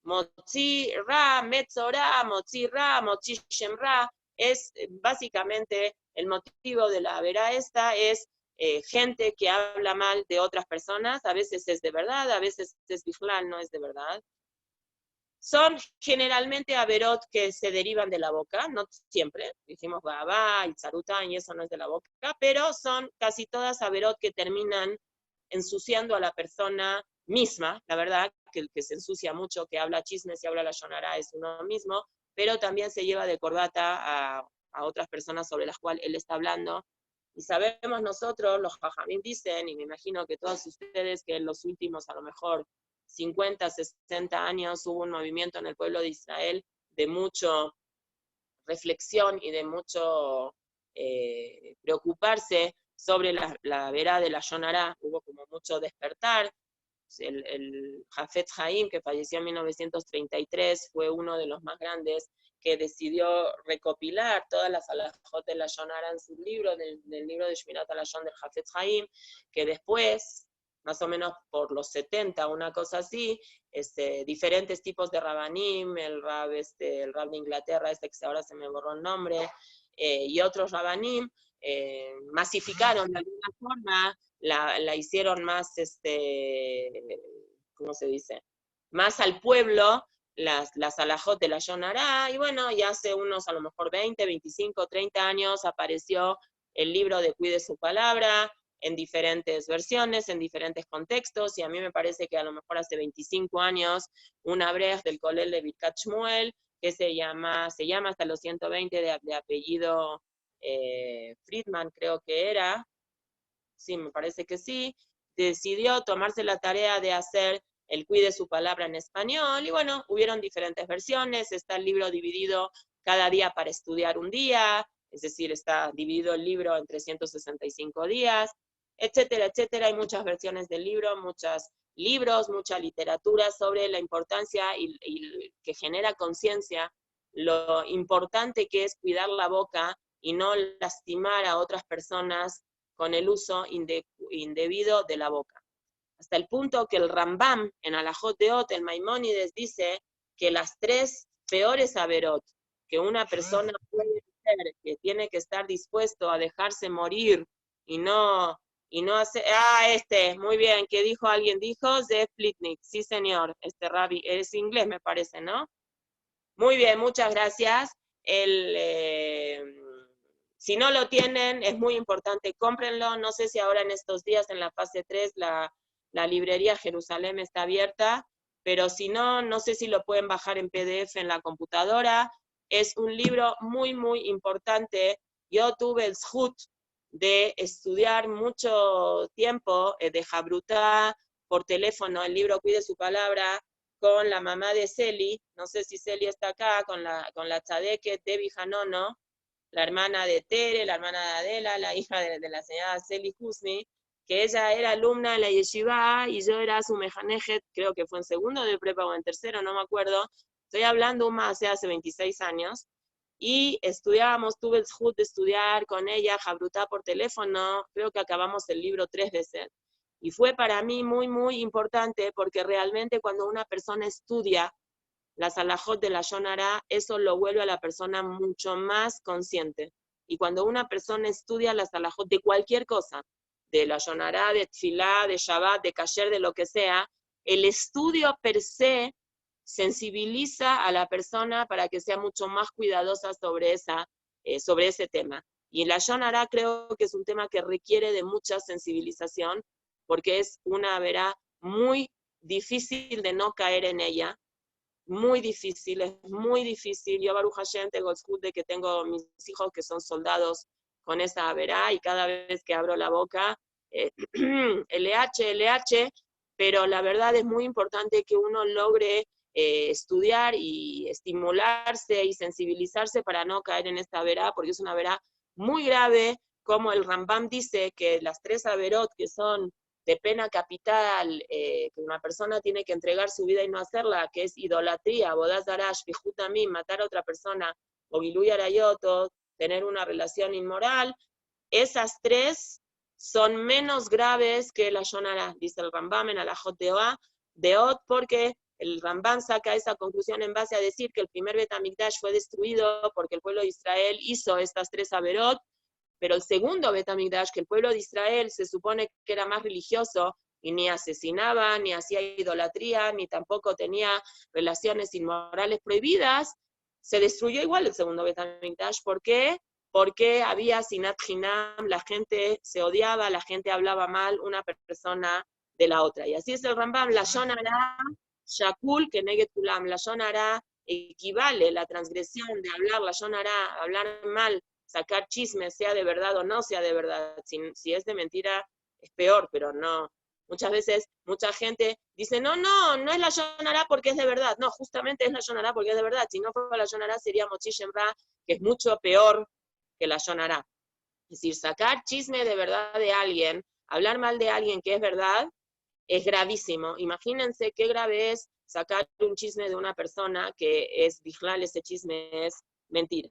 Motzi Ra, Metzorá, Motzi Ra, Motzi Shem Ra, es básicamente el motivo de la verá esta, es gente que habla mal de otras personas, a veces es de verdad, a veces es biflal, no es de verdad. Son generalmente averot que se derivan de la boca, no siempre, dijimos Gabá y Tzarután, y eso no es de la boca, pero son casi todas averot que terminan ensuciando a la persona misma, la verdad, que el que se ensucia mucho, que habla chismes y habla la Shonara es uno mismo, pero también se lleva de corbata a otras personas sobre las cuales él está hablando. Y sabemos nosotros, los jajamim dicen, y me imagino que todos ustedes, que en los últimos a lo mejor 50, 60 años hubo un movimiento en el pueblo de Israel de mucha reflexión y de mucho preocuparse sobre la verá de la Shonara. Hubo como mucho despertar. El Jafet Haim, que falleció en 1933, fue uno de los más grandes, que decidió recopilar todas las alajot de la Shonara en su libro, del libro de Shmirat Alashon del Jafet Haim, que después, más o menos por los 70, una cosa así, diferentes tipos de rabanim, el rab de Inglaterra, que ahora se me borró el nombre, y otros rabanim, masificaron de alguna forma, la hicieron más, ¿cómo se dice? Más al pueblo, las alajot de la Shonara, y bueno, ya hace unos a lo mejor 20, 25, 30 años apareció el libro de Cuide su palabra, en diferentes versiones, en diferentes contextos, y a mí me parece que a lo mejor hace 25 años, una brej del Kolel de Birkat Shmuel, que se llama hasta los 120 de apellido Friedman, creo que era, sí, me parece que sí, decidió tomarse la tarea de hacer el Cuide su Palabra en español, y bueno, hubieron diferentes versiones, está el libro dividido cada día para estudiar un día, es decir, está dividido el libro en 365 días, etcétera, etcétera. Hay muchas versiones del libro, muchos libros, mucha literatura sobre la importancia y que genera conciencia, lo importante que es cuidar la boca y no lastimar a otras personas con el uso indebido de la boca. Hasta el punto que el Rambam, en Alajot Deot, el Maimónides, dice que las 3 peores averot que una persona puede hacer, que tiene que estar dispuesto a dejarse morir y no hacer... muy bien, ¿qué dijo? ¿Alguien dijo? Zev Plitnik, sí señor, Rabbi, es inglés me parece, ¿no? Muy bien, muchas gracias. Si no lo tienen, es muy importante, cómprenlo. No sé si ahora en estos días, en la fase 3, la librería Jerusalén está abierta, pero si no, no sé si lo pueden bajar en PDF en la computadora. Es un libro muy, muy importante. Yo tuve el zhut de estudiar mucho tiempo de Jabrutá por teléfono, el libro Cuide su Palabra, con la mamá de Celi, no sé si Celi está acá, con la tzadeket Debbie Hanono, la hermana de Tere, la hermana de Adela, la hija de la señora Celi Husni, que ella era alumna de la yeshiva y yo era su mejanejet, creo que fue en segundo de prepa o en tercero, no me acuerdo. Estoy hablando más hace 26 años. Y estudiábamos, tuve el zhut de estudiar con ella, Jabrutá por teléfono, creo que acabamos el libro 3 veces. Y fue para mí muy, muy importante porque realmente cuando una persona estudia las alajot de la Shonara, eso lo vuelve a la persona mucho más consciente. Y cuando una persona estudia las alajot de cualquier cosa, de la Shonara, de Tfilá, de Shabbat, de Kasher, de lo que sea, el estudio per se sensibiliza a la persona para que sea mucho más cuidadosa sobre ese tema. Y la Shonara creo que es un tema que requiere de mucha sensibilización, porque es una verá muy difícil de no caer en ella, muy difícil, es muy difícil. Yo, Baruch Hashem, tengo el zhut de que tengo mis hijos que son soldados con esa verá, y cada vez que abro la boca, LH, pero la verdad es muy importante que uno logre estudiar y estimularse y sensibilizarse para no caer en esta verá, porque es una verá muy grave, como el Rambam dice que las 3 averot que son de pena capital, que una persona tiene que entregar su vida y no hacerla, que es idolatría, bodas darash, fijutamim, matar a otra persona, o giluy arayot, tener una relación inmoral, esas 3 son menos graves que la Shonara, dice el Rambam en Alajot Deot, porque el Rambam saca esa conclusión en base a decir que el primer Betamikdash fue destruido porque el pueblo de Israel hizo estas 3 averot, pero el segundo Betamikdash, que el pueblo de Israel se supone que era más religioso y ni asesinaba, ni hacía idolatría, ni tampoco tenía relaciones inmorales prohibidas, se destruyó igual el segundo Betamikdash. ¿Por qué? Porque había sinat hinam, la gente se odiaba, la gente hablaba mal una persona de la otra. Y así es el Rambam, la Shonara, Shakul, que neget kulam, la Shonara equivale la transgresión de hablar, la Shonara, hablar mal, sacar chismes, sea de verdad o no sea de verdad. Si es de mentira, es peor, pero no. Muchas veces, mucha gente dice, no es la Shonara porque es de verdad. No, justamente es la Shonara porque es de verdad. Si no fuera la Shonara sería Mochishim Ra, que es mucho peor que la Shonara. Es decir, sacar chisme de verdad de alguien, hablar mal de alguien que es verdad, es gravísimo. Imagínense qué grave es sacar un chisme de una persona que es bijlal, ese chisme es mentira.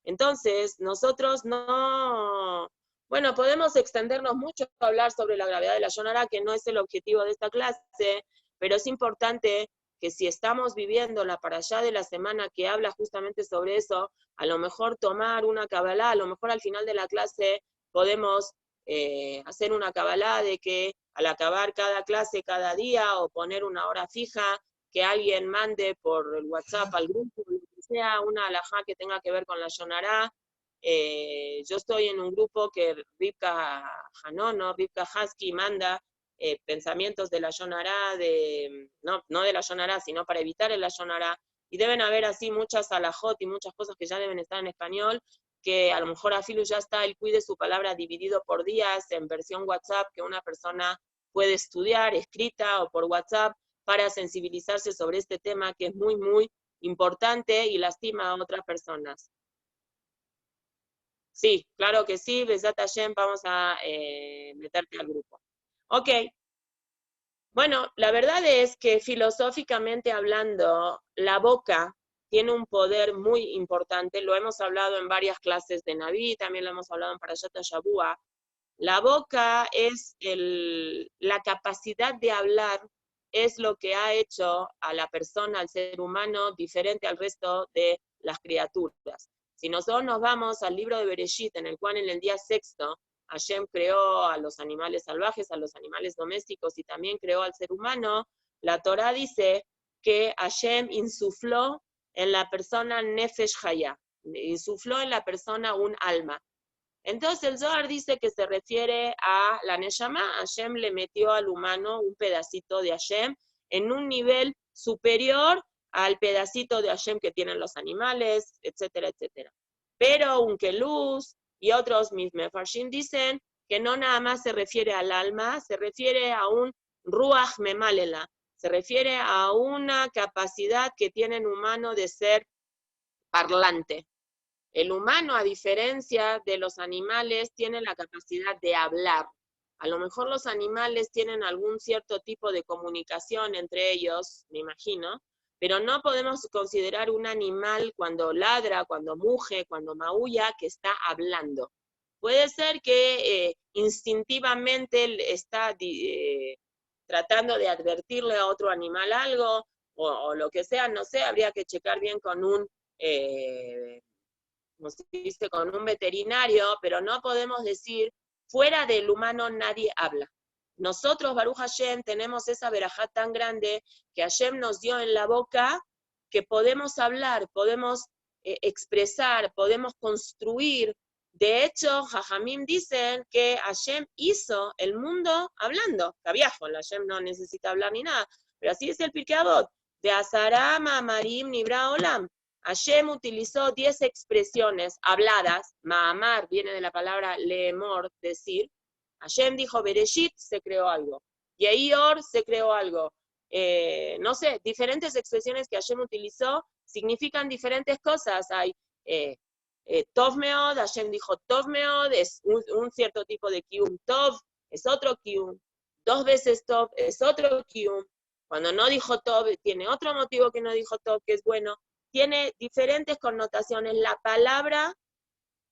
Entonces, nosotros no, bueno, podemos extendernos mucho a hablar sobre la gravedad de la Shonara, que no es el objetivo de esta clase, pero es importante que si estamos viviendo la parashá de la semana que habla justamente sobre eso, a lo mejor tomar una cabalá, a lo mejor al final de la clase podemos hacer una cabalá de que al acabar cada clase, cada día, o poner una hora fija, que alguien mande por el WhatsApp al grupo, lo que sea, una alajá que tenga que ver con la Shonara. Yo estoy en un grupo que Rivka Hanono, Rivka Husky manda pensamientos de la Shonara, no de la Shonara, sino para evitar el la Shonara, y deben haber así muchas alajot y muchas cosas que ya deben estar en español, que a lo mejor a Filu ya está el Cuide su Palabra dividido por días en versión WhatsApp, que una persona puede estudiar escrita o por WhatsApp, para sensibilizarse sobre este tema que es muy, muy importante y lastima a otras personas. Sí, claro que sí, Besat Hashem, vamos a meterte al grupo. Ok. Bueno, la verdad es que filosóficamente hablando, la boca tiene un poder muy importante, lo hemos hablado en varias clases de Naví, también lo hemos hablado en Parashat Shabua. La boca es la capacidad de hablar, es lo que ha hecho a la persona, al ser humano, diferente al resto de las criaturas. Si nosotros nos vamos al libro de Bereshit, en el cual en el día sexto Hashem creó a los animales salvajes, a los animales domésticos y también creó al ser humano, la Torá dice que Hashem insufló en la persona Nefesh Hayah, insufló en la persona un alma. Entonces el Zohar dice que se refiere a la Neshama, Hashem le metió al humano un pedacito de Hashem en un nivel superior al pedacito de Hashem que tienen los animales, etcétera, etcétera. Pero un Keluz y otros Mefarshim dicen que no nada más se refiere al alma, se refiere a un Ruach Memalela, se refiere a una capacidad que tiene el humano de ser parlante. El humano, a diferencia de los animales, tiene la capacidad de hablar. A lo mejor los animales tienen algún cierto tipo de comunicación entre ellos, me imagino, pero no podemos considerar un animal cuando ladra, cuando muge, cuando maulla, que está hablando. Puede ser que instintivamente está tratando de advertirle a otro animal algo, o lo que sea, no sé, habría que checar bien con un como se dice, con un veterinario, pero no podemos decir, fuera del humano nadie habla. Nosotros, Baruch Hashem, tenemos esa verajá tan grande que Hashem nos dio en la boca que podemos hablar, podemos expresar, podemos construir. De hecho, Jajamim dicen que Hashem hizo el mundo hablando. Cabiajol, Hashem no necesita hablar ni nada, pero así es el Pirkei Avot. De Azaram, Amarim, Nibra Olam. Hashem utilizó 10 expresiones habladas, Ma'amar viene de la palabra leemor, decir. Hashem dijo, Bereshit se creó algo, Yeior se creó algo. No sé, diferentes expresiones que Hashem utilizó significan diferentes cosas. Hay Tov Meod, Hashem dijo Tov Meod, es un cierto tipo de Kiyum. Tov es otro Kiyum. 2 veces Tov es otro Kiyum. Cuando no dijo Tov, tiene otro motivo que no dijo Tov, que es bueno. Tiene diferentes connotaciones. La palabra,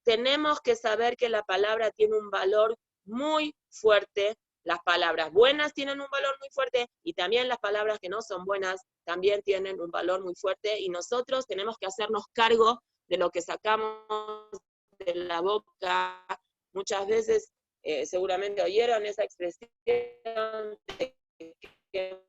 tenemos que saber que la palabra tiene un valor muy fuerte. Las palabras buenas tienen un valor muy fuerte y también las palabras que no son buenas también tienen un valor muy fuerte y nosotros tenemos que hacernos cargo de lo que sacamos de la boca. Muchas veces, seguramente oyeron esa expresión de que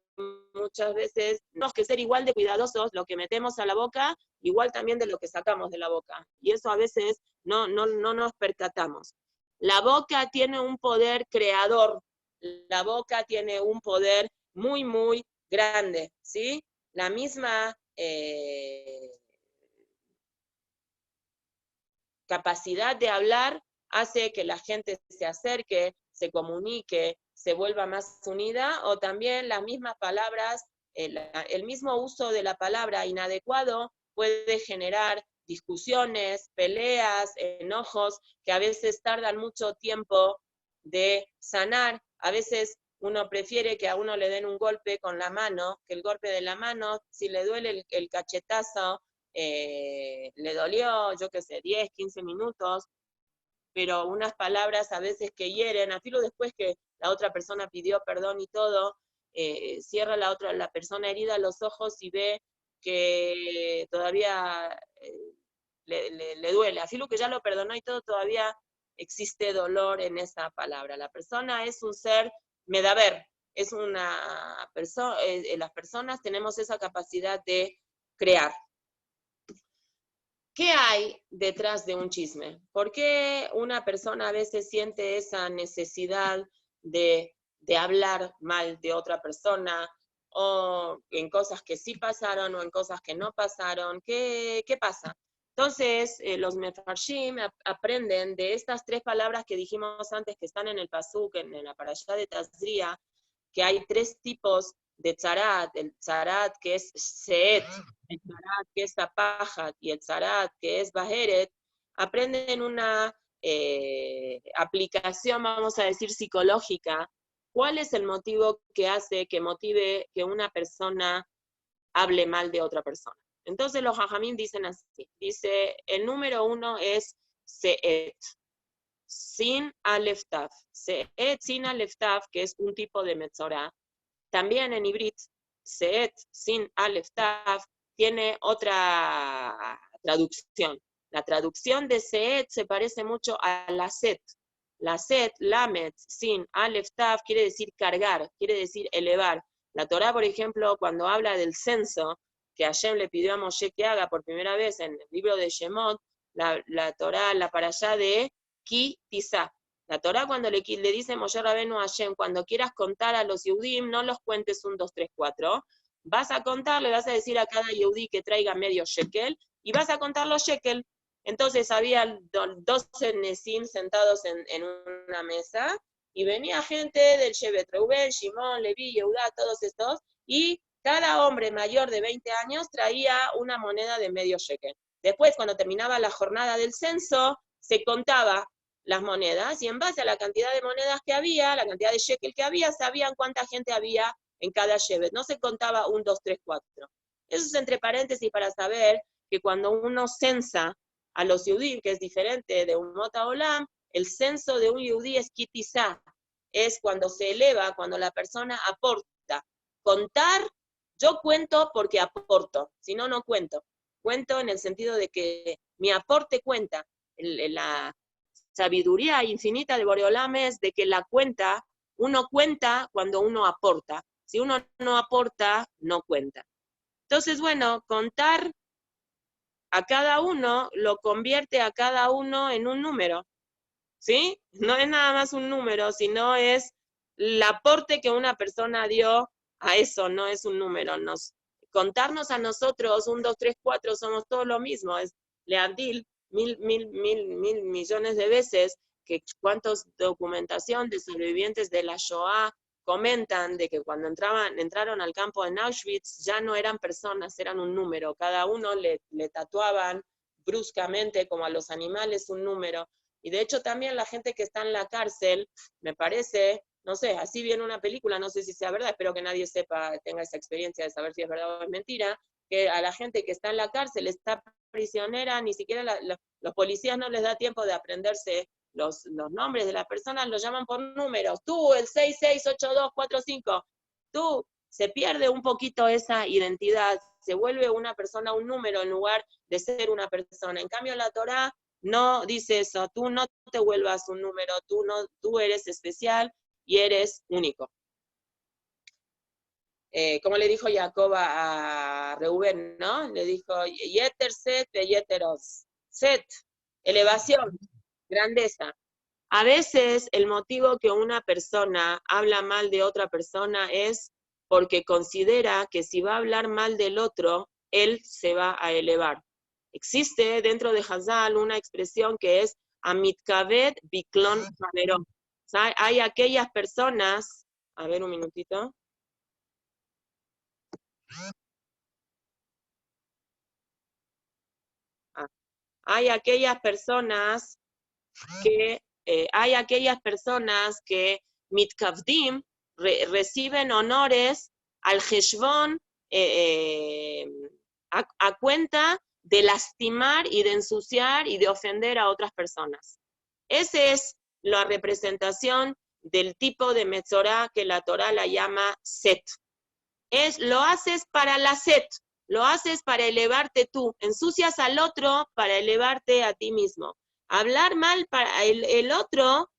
muchas veces tenemos que ser igual de cuidadosos lo que metemos a la boca, igual también de lo que sacamos de la boca. Y eso a veces no nos percatamos. La boca tiene un poder creador, la boca tiene un poder muy, muy grande, ¿sí? La misma capacidad de hablar hace que la gente se acerque, se comunique, se vuelva más unida, o también las mismas palabras, el mismo uso de la palabra inadecuado puede generar discusiones, peleas, enojos, que a veces tardan mucho tiempo de sanar. A veces uno prefiere que a uno le den un golpe con la mano, que el golpe de la mano, si le duele el cachetazo, le dolió, yo qué sé, 10, 15 minutos, pero unas palabras a veces que hieren, a filo después que la otra persona pidió perdón y todo, cierra la persona herida los ojos y ve que todavía le duele, a filo que ya lo perdonó y todo, todavía existe dolor en esa palabra. La persona es un ser medaber, es una persona, las personas tenemos esa capacidad de crear. ¿Qué hay detrás de un chisme? ¿Por qué una persona a veces siente esa necesidad de hablar mal de otra persona, o en cosas que sí pasaron o en cosas que no pasaron? ¿Qué pasa? Entonces, los mefarshim aprenden de estas 3 palabras que dijimos antes que están en el pasuk, en la parashá de Tazria, que hay 3 tipos de tzarat, el tzarat que es seet, el tzarat que es tapajat y el tzarat que es baheret, aprenden una aplicación, vamos a decir, psicológica. ¿Cuál es el motivo que hace que motive que una persona hable mal de otra persona? Entonces los jajamim dicen así, dice, el número 1 es seet, sin alef taf. Seet sin alef taf, que es un tipo de metzorah. También en Ibrit, seet sin alef taf tiene otra traducción. La traducción de seet se parece mucho a la set. La set, lamet, sin alef taf, quiere decir cargar, quiere decir elevar. La Torá, por ejemplo, cuando habla del censo, que Hashem le pidió a Moshe que haga por primera vez en el libro de Shemot, la Torá, la parashá de Ki Tizá. La Torá cuando le dice Moshe Rabenu a Hashem, cuando quieras contar a los Yehudim, no los cuentes 1, 2, 3, 4. Vas a contar, le vas a decir a cada Yehudí que traiga medio shekel, y vas a contar los shekel. Entonces había 12 Nesim sentados en una mesa, y venía gente del Shevet Reuben, Shimón, Leví, Yehudá, todos estos, y cada hombre mayor de 20 años traía una moneda de medio shekel. Después, cuando terminaba la jornada del censo, se contaba las monedas, y en base a la cantidad de monedas que había, la cantidad de shekel que había, sabían cuánta gente había en cada shevet. No se contaba 1, 2, 3, 4. Eso es entre paréntesis para saber que cuando uno censa a los yudí, que es diferente de un mota olam, el censo de un yudí es kitizá, es cuando se eleva, cuando la persona aporta. Contar, yo cuento porque aporto, si no, no cuento. Cuento en el sentido de que mi aporte cuenta. La sabiduría infinita de Boreolam es de que la cuenta, uno cuenta cuando uno aporta. Si uno no aporta, no cuenta. Entonces, bueno, contar a cada uno lo convierte a cada uno en un número, ¿sí? No es nada más un número, sino es el aporte que una persona dio a eso, no es un número. Contarnos a nosotros, 1, 2, 3, 4, somos todos lo mismo, es leandil, mil millones de veces, que cuántos documentación de sobrevivientes de la Shoah comentan de que cuando entraron al campo de Auschwitz ya no eran personas, eran un número, cada uno le tatuaban bruscamente como a los animales un número, y de hecho también la gente que está en la cárcel, me parece, no sé, así viene una película, no sé si sea verdad, espero que nadie tenga esa experiencia de saber si es verdad o es mentira, que a la gente que está en la cárcel, está prisionera, ni siquiera los policías no les da tiempo de aprenderse los nombres de las personas, los llaman por números. Tú, el 668245, tú, se pierde un poquito esa identidad, se vuelve una persona un número en lugar de ser una persona. En cambio, la Torá no dice eso, tú no te vuelvas un número, tú eres especial y eres único. Como le dijo Jacob a Reuben, ¿no? Le dijo, Yeter set ve yeteros. Set, elevación, grandeza. A veces el motivo que una persona habla mal de otra persona es porque considera que si va a hablar mal del otro, él se va a elevar. Existe dentro de Hazal una expresión que es Amitkaved Biklon Favero. Hay aquellas personas, a ver un minutito. Hay aquellas personas que mitkavdim reciben honores al Heshbon a cuenta de lastimar y de ensuciar y de ofender a otras personas. Esa es la representación del tipo de metzorá que la Torá la llama set. Lo haces para la set, lo haces para elevarte tú, ensucias al otro para elevarte a ti mismo. Hablar mal para el otro,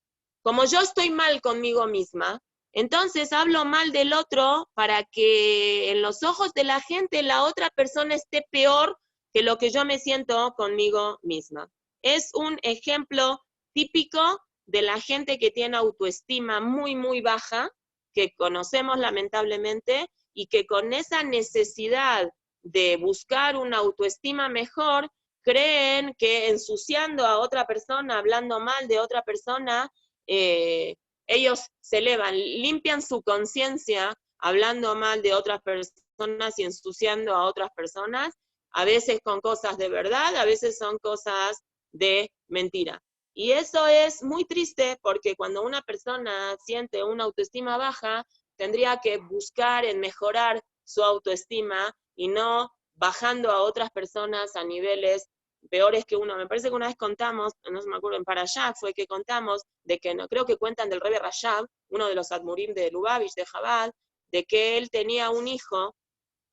como yo estoy mal conmigo misma, entonces hablo mal del otro para que en los ojos de la gente la otra persona esté peor que lo que yo me siento conmigo misma. Es un ejemplo típico de la gente que tiene autoestima muy, muy baja, que conocemos lamentablemente, y que con esa necesidad de buscar una autoestima mejor, creen que ensuciando a otra persona, hablando mal de otra persona, ellos se elevan, limpian su conciencia hablando mal de otras personas y ensuciando a otras personas, a veces con cosas de verdad, a veces son cosas de mentira. Y eso es muy triste porque cuando una persona siente una autoestima baja, tendría que buscar en mejorar su autoestima y no bajando a otras personas a niveles peores que uno. Me parece que una vez contamos, no me acuerdo, en Parashá fue que contamos, de que no creo que cuentan del Rebbe Rashab, uno de los Admurim de Lubavitch, de Chabad, de que él tenía un hijo,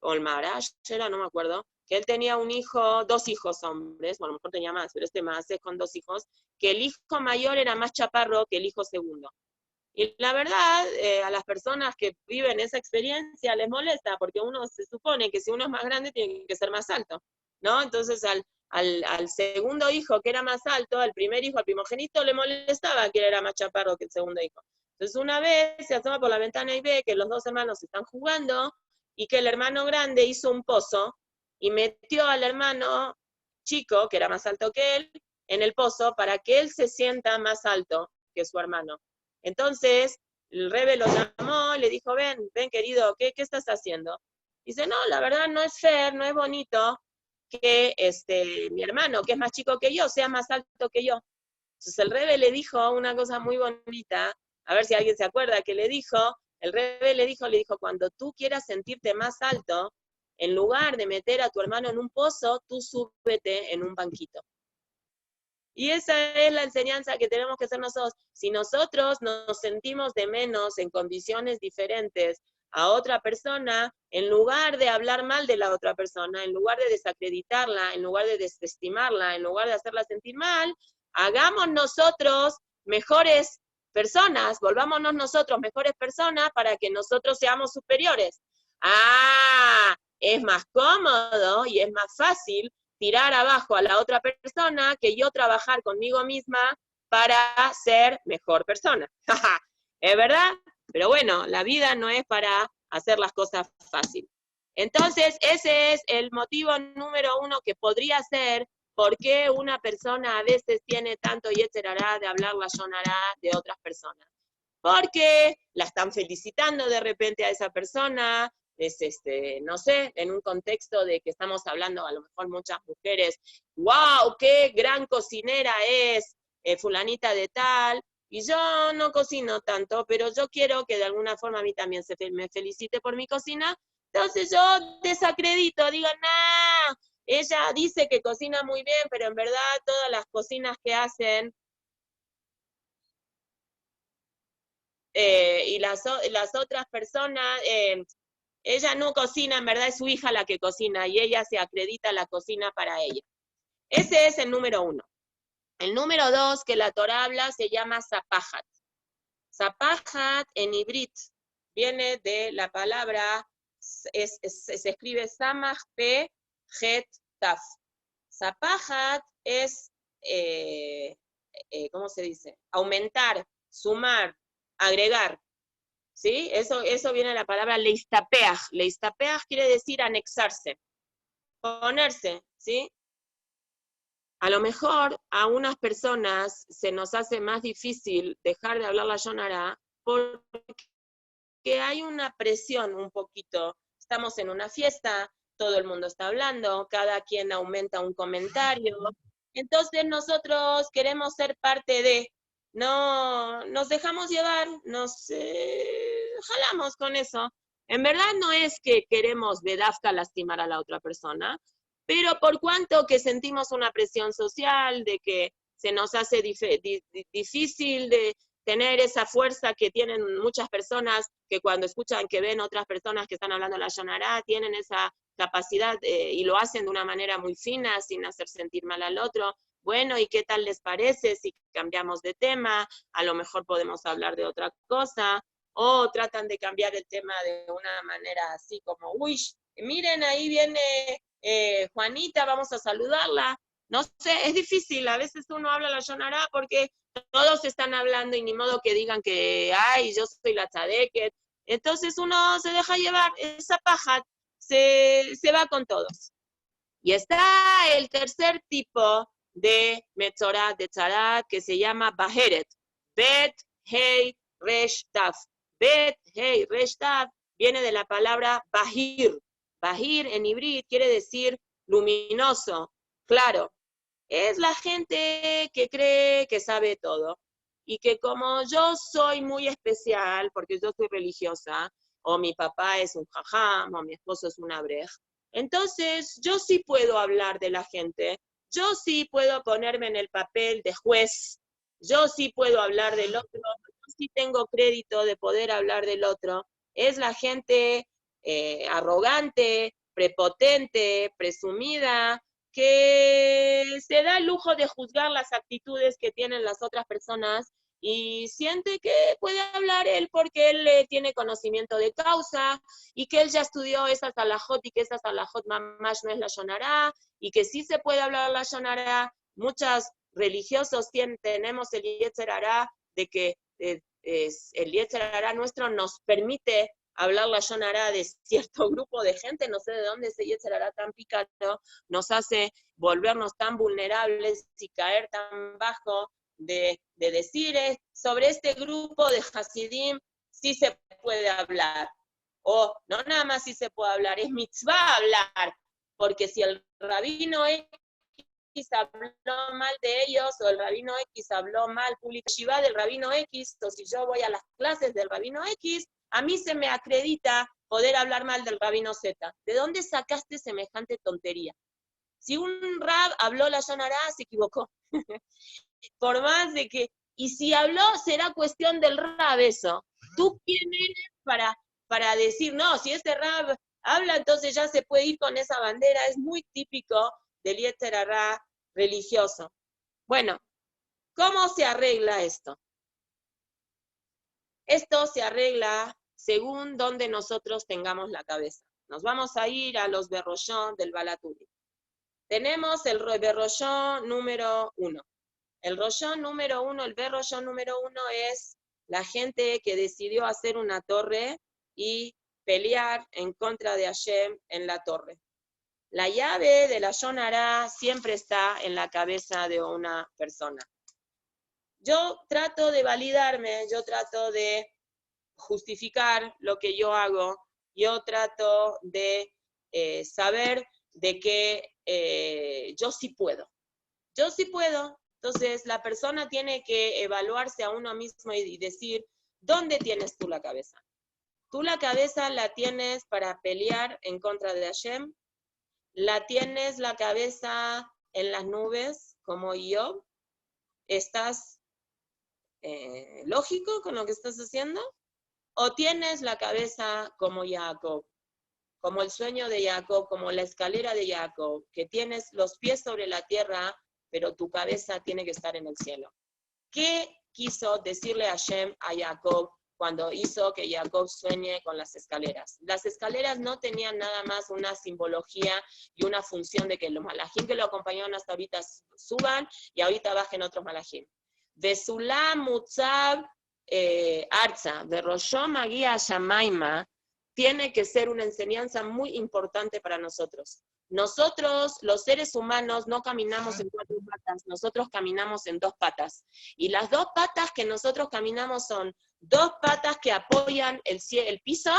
o el Marash era, no me acuerdo, que él tenía un hijo, 2 hijos hombres, bueno, a lo mejor tenía más, pero más es con 2 hijos, que el hijo mayor era más chaparro que el hijo segundo. Y la verdad, a las personas que viven esa experiencia les molesta, porque uno se supone que si uno es más grande tiene que ser más alto, ¿no? Entonces al segundo hijo que era más alto, al primer hijo, al primogénito, le molestaba que él era más chaparro que el segundo hijo. Entonces una vez se asoma por la ventana y ve que los 2 hermanos están jugando y que el hermano grande hizo un pozo y metió al hermano chico, que era más alto que él, en el pozo para que él se sienta más alto que su hermano. Entonces, el Rebbe lo llamó, le dijo, ven querido, ¿qué estás haciendo? Dice, no, la verdad no es fair, no es bonito que mi hermano, que es más chico que yo, sea más alto que yo. Entonces el Rebbe le dijo una cosa muy bonita, a ver si alguien se acuerda que le dijo, el Rebbe le dijo, cuando tú quieras sentirte más alto, en lugar de meter a tu hermano en un pozo, tú súbete en un banquito. Y esa es la enseñanza que tenemos que hacer nosotros. Si nosotros nos sentimos de menos en condiciones diferentes a otra persona, en lugar de hablar mal de la otra persona, en lugar de desacreditarla, en lugar de desestimarla, en lugar de hacerla sentir mal, hagamos nosotros mejores personas, volvámonos nosotros mejores personas para que nosotros seamos superiores. Es más cómodo y es más fácil tirar abajo a la otra persona que yo trabajar conmigo misma para ser mejor persona. ¿Es verdad? Pero bueno, la vida no es para hacer las cosas fácil. Entonces, ese es el motivo número 1 que podría ser por qué una persona a veces tiene tanto yetzer hará de hablar lashon hará de otras personas. Porque la están felicitando de repente a esa persona, es no sé, en un contexto de que estamos hablando a lo mejor muchas mujeres, wow, qué gran cocinera es fulanita de tal, y yo no cocino tanto, pero yo quiero que de alguna forma a mí también me felicite por mi cocina, entonces yo desacredito, digo, nah, ella dice que cocina muy bien, pero en verdad todas las cocinas que hacen y las otras personas, ella no cocina, en verdad es su hija la que cocina y ella se acredita la cocina para ella. Ese es el número 1. El número 2 que la Torah habla se llama Zapajat. Zapajat en ibrit viene de la palabra, se escribe Samach Pe Het Taf. Zapajat es, ¿cómo se dice? Aumentar, sumar, agregar. ¿Sí? Eso viene de la palabra leistapeach. Leistapeach quiere decir anexarse, ponerse, ¿sí? A lo mejor a unas personas se nos hace más difícil dejar de hablar lashon hará porque hay una presión un poquito. Estamos en una fiesta, todo el mundo está hablando, cada quien aumenta un comentario. Entonces nosotros queremos ser parte de, no nos dejamos llevar, nos jalamos con eso. En verdad no es que queremos bedafka lastimar a la otra persona, pero por cuanto que sentimos una presión social, de que se nos hace difícil de tener esa fuerza que tienen muchas personas que cuando escuchan, que ven otras personas que están hablando lashon hará, tienen esa capacidad y lo hacen de una manera muy fina, sin hacer sentir mal al otro. Bueno, ¿y qué tal les parece si cambiamos de tema? A lo mejor podemos hablar de otra cosa, o tratan de cambiar el tema de una manera así como, uy, miren, ahí viene Juanita, vamos a saludarla. No sé, es difícil, a veces uno habla lashon hará porque todos están hablando y ni modo que digan que, ay, yo soy la tzadeket. Entonces uno se deja llevar, esa paja se va con todos. Y está el tercer tipo de metzorah, de tzarat, que se llama baheret. Bet, hei, resh, taf. Bet, hei, resh, taf viene de la palabra bahir. Bahir en hibrid quiere decir luminoso, claro. Es la gente que cree que sabe todo. Y que como yo soy muy especial, porque yo soy religiosa, o mi papá es un jajam, o mi esposo es un abrej, entonces yo sí puedo hablar de la gente, yo sí puedo ponerme en el papel de juez, yo sí puedo hablar del otro, yo sí tengo crédito de poder hablar del otro. Es la gente arrogante, prepotente, presumida, que se da el lujo de juzgar las actitudes que tienen las otras personas y siente que puede hablar él porque él tiene conocimiento de causa y que él ya estudió esas alajot y que esas alajot mamash no es la shonará y que sí se puede hablar la shonará. Muchos religiosos tenemos el yetzer hará de que el yetzer hará nuestro nos permite hablar la shonará de cierto grupo de gente, no sé de dónde ese yetzer hará tan picado, nos hace volvernos tan vulnerables y caer tan bajo de decir sobre este grupo de Hasidim sí se puede hablar. O no nada más sí se puede hablar, es mitzvah hablar, porque si el rabino X habló mal de ellos, o el rabino X habló mal público shiva del rabino X, o si yo voy a las clases del rabino X, a mí se me acredita poder hablar mal del rabino Z. ¿De dónde sacaste semejante tontería? Si un rab habló la shonará, se equivocó. Por más de que, y si habló, será cuestión del rab eso. ¿Tú quién eres para decir, no, si este rab habla, entonces ya se puede ir con esa bandera? Es muy típico del yetzer hará religioso. Bueno, ¿cómo se arregla esto? Esto se arregla según donde nosotros tengamos la cabeza. Nos vamos a ir a los berroshón del Balaturi. Tenemos el berroshón número 1. El roshón número 1, el berroshón número 1 es la gente que decidió hacer una torre y pelear en contra de Hashem en la torre. La llave de la shonará siempre está en la cabeza de una persona. Yo trato de validarme, yo trato de justificar lo que yo hago, yo trato de saber de que yo sí puedo. Yo sí puedo. Entonces, la persona tiene que evaluarse a uno mismo y decir, ¿dónde tienes tú la cabeza? Tú la cabeza la tienes para pelear en contra de Hashem, la tienes la cabeza en las nubes, como yo, ¿estás lógico con lo que estás haciendo? ¿O tienes la cabeza como Jacob, como el sueño de Jacob, como la escalera de Jacob, que tienes los pies sobre la tierra, pero tu cabeza tiene que estar en el cielo? ¿Qué quiso decirle Hashem a Jacob cuando hizo que Jacob sueñe con las escaleras? Las escaleras no tenían nada más una simbología y una función de que los malajim que lo acompañaron hasta ahorita suban y ahorita bajen otros malajim. Besulam mutzab arza, berroshom agia shamaima, tiene que ser una enseñanza muy importante para nosotros. Nosotros, los seres humanos, no caminamos en 4 patas, nosotros caminamos en 2 patas. Y las 2 patas que nosotros caminamos son 2 patas que apoyan el piso,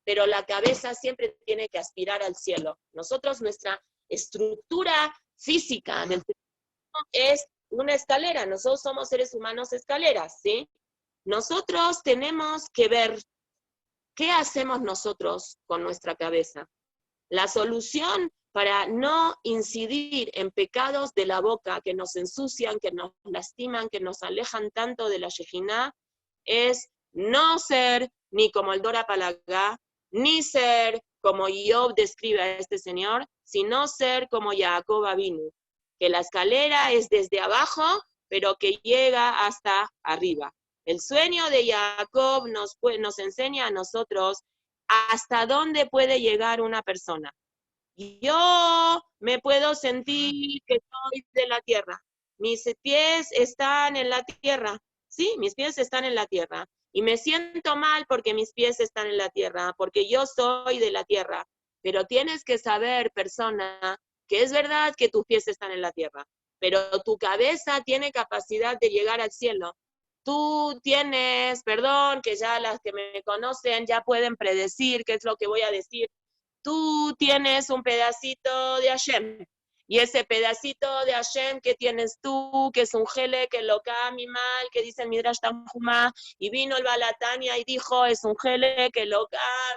pero la cabeza siempre tiene que aspirar al cielo. Nosotros, nuestra estructura física del es una escalera, nosotros somos seres humanos escaleras, ¿sí? Nosotros tenemos que ver qué hacemos nosotros con nuestra cabeza. La solución para no incidir en pecados de la boca que nos ensucian, que nos lastiman, que nos alejan tanto de la Shejiná, es no ser ni como el Dora Palagá, ni ser como Job describe a este señor, sino ser como Jacob Avinu, que la escalera es desde abajo, pero que llega hasta arriba. El sueño de Jacob nos enseña a nosotros hasta dónde puede llegar una persona. Yo me puedo sentir que soy de la tierra. Mis pies están en la tierra. Sí, mis pies están en la tierra. Y me siento mal porque mis pies están en la tierra, porque yo soy de la tierra. Pero tienes que saber, persona, que es verdad que tus pies están en la tierra, pero tu cabeza tiene capacidad de llegar al cielo. tú tienes, perdón, que ya las que me conocen ya pueden predecir qué es lo que voy a decir, tú tienes un pedacito de Hashem, y ese pedacito de Hashem que tienes tú, que es un gele, que lo mi mal, que dice el Midrash Tanjumá, y vino el Balatania y dijo, es un gele, que lo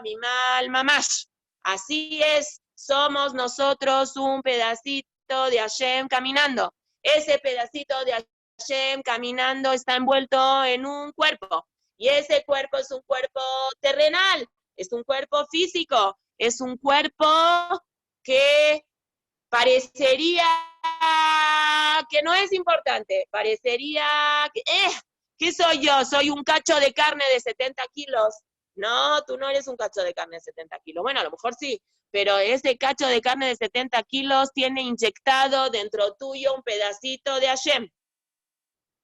mi mal, mamash. Así es, somos nosotros un pedacito de Hashem caminando. Ese pedacito de Hashem caminando está envuelto en un cuerpo, y ese cuerpo es un cuerpo terrenal, es un cuerpo físico, es un cuerpo que parecería que no es importante, parecería que, ¿qué soy yo? Soy un cacho de carne de 70 kilos. No, tú no eres un cacho de carne de 70 kilos. Bueno, a lo mejor sí, pero ese cacho de carne de 70 kilos tiene inyectado dentro tuyo un pedacito de Hashem.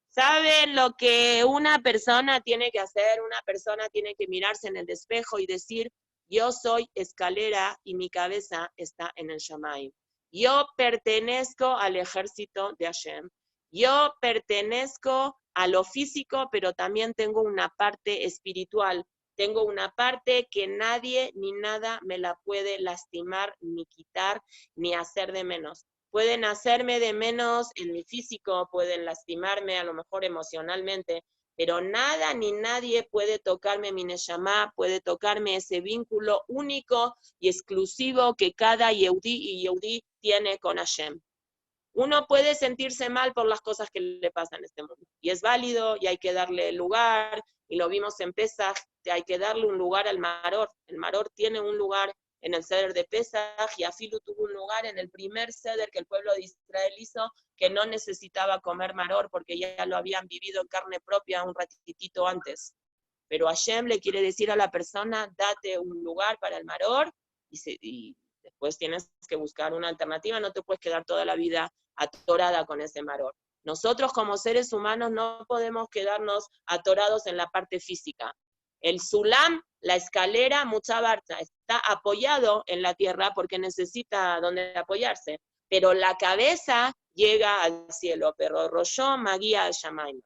¿Saben lo que una persona tiene que hacer? Una persona tiene que mirarse en el espejo y decir, yo soy escalera y mi cabeza está en el Shamayim. Yo pertenezco al ejército de Hashem. Yo pertenezco a lo físico, pero también tengo una parte espiritual. Tengo una parte que nadie ni nada me la puede lastimar, ni quitar, ni hacer de menos. Pueden hacerme de menos en mi físico, pueden lastimarme a lo mejor emocionalmente, pero nada ni nadie puede tocarme mi neshama, puede tocarme ese vínculo único y exclusivo que cada Yehudí y Yehudí tiene con Hashem. Uno puede sentirse mal por las cosas que le pasan en este mundo, y es válido, y hay que darle lugar, y lo vimos en Pesaj, hay que darle un lugar al Maror. El Maror tiene un lugar en el Seder de Pesaj, y Afilu tuvo un lugar en el primer Seder que el pueblo de Israel hizo, que no necesitaba comer Maror, porque ya lo habían vivido en carne propia un ratitito antes. Pero Hashem le quiere decir a la persona, date un lugar para el Maror, y después tienes que buscar una alternativa, no te puedes quedar toda la vida atorada con ese Maror. Nosotros como seres humanos no podemos quedarnos atorados en la parte física. El Sulam, la escalera, mucha barza, está apoyado en la tierra porque necesita donde apoyarse, pero la cabeza llega al cielo, pero Roshó Maguía al Shamayim.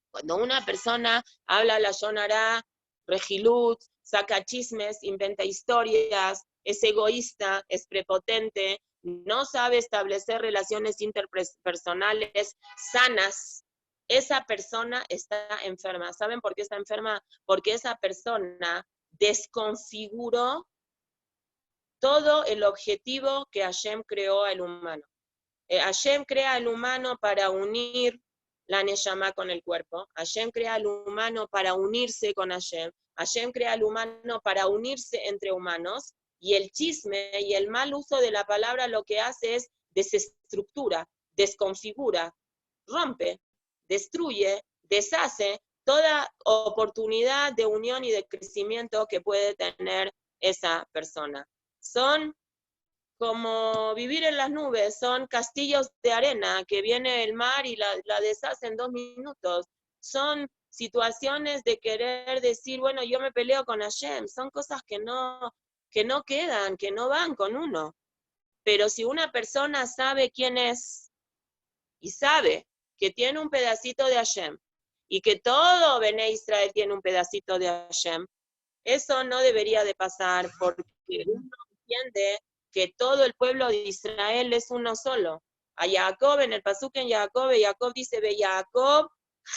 Cuando una persona habla la Yonará, Regilut, saca chismes, inventa historias, es egoísta, es prepotente, no sabe establecer relaciones interpersonales sanas, esa persona está enferma. ¿Saben por qué está enferma? Porque esa persona desconfiguró todo el objetivo que Hashem creó al humano. Hashem crea al humano para unir la Neshama con el cuerpo. Hashem crea al humano para unirse con Hashem. Hashem crea al humano para unirse entre humanos. Y el chisme y el mal uso de la palabra lo que hace es desestructura, desconfigura, rompe, destruye, deshace toda oportunidad de unión y de crecimiento que puede tener esa persona. Son como vivir en las nubes, son castillos de arena que viene el mar y la deshace en 2 minutos. Son situaciones de querer decir, bueno, yo me peleo con Hashem, son cosas que no quedan, que no van con uno. Pero si una persona sabe quién es y sabe que tiene un pedacito de Hashem y que todo Bene Israel tiene un pedacito de Hashem, eso no debería de pasar porque uno entiende que todo el pueblo de Israel es uno solo. A Jacob, en el pasuk en Jacob dice, ve Jacob,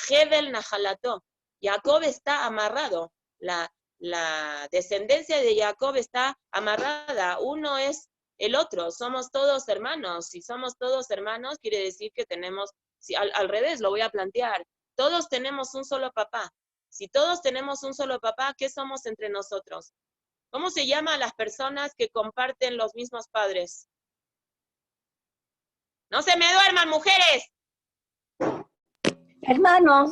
Hebel Nahalató. Jacob está amarrado. La descendencia de Jacob está amarrada. Uno es el otro. Somos todos hermanos. Si somos todos hermanos, quiere decir que tenemos, si, al revés, lo voy a plantear. Todos tenemos un solo papá. Si todos tenemos un solo papá, ¿qué somos entre nosotros? ¿Cómo se llama a las personas que comparten los mismos padres? ¡No se me duerman, mujeres! Hermanos.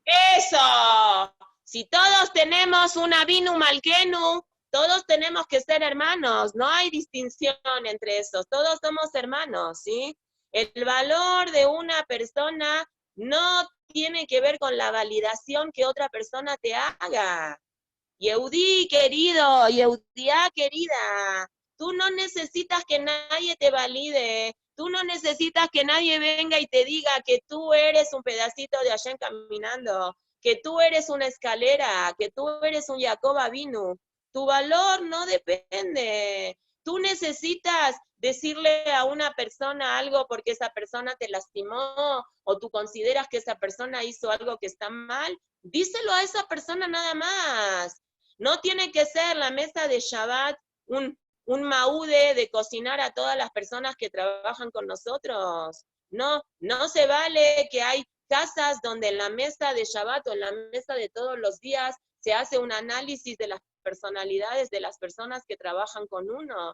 ¡Eso! Si todos tenemos un Avinu Malkenu, todos tenemos que ser hermanos. No hay distinción entre esos. Todos somos hermanos, ¿sí? El valor de una persona no tiene que ver con la validación que otra persona te haga. Yehudí querido, Yehudía querida, tú no necesitas que nadie te valide, Tú no necesitas que nadie venga y te diga que tú eres un pedacito de Hashem caminando, que tú eres una escalera, que tú eres un Jacob Avinu. Tu valor no depende. Tú necesitas decirle a una persona algo porque esa persona te lastimó o tú consideras que esa persona hizo algo que está mal. Díselo a esa persona nada más. No tiene que ser la mesa de Shabbat un maude de cocinar a todas las personas que trabajan con nosotros. No, no se vale que hay casas donde en la mesa de Shabbat o en la mesa de todos los días se hace un análisis de las personalidades de las personas que trabajan con uno,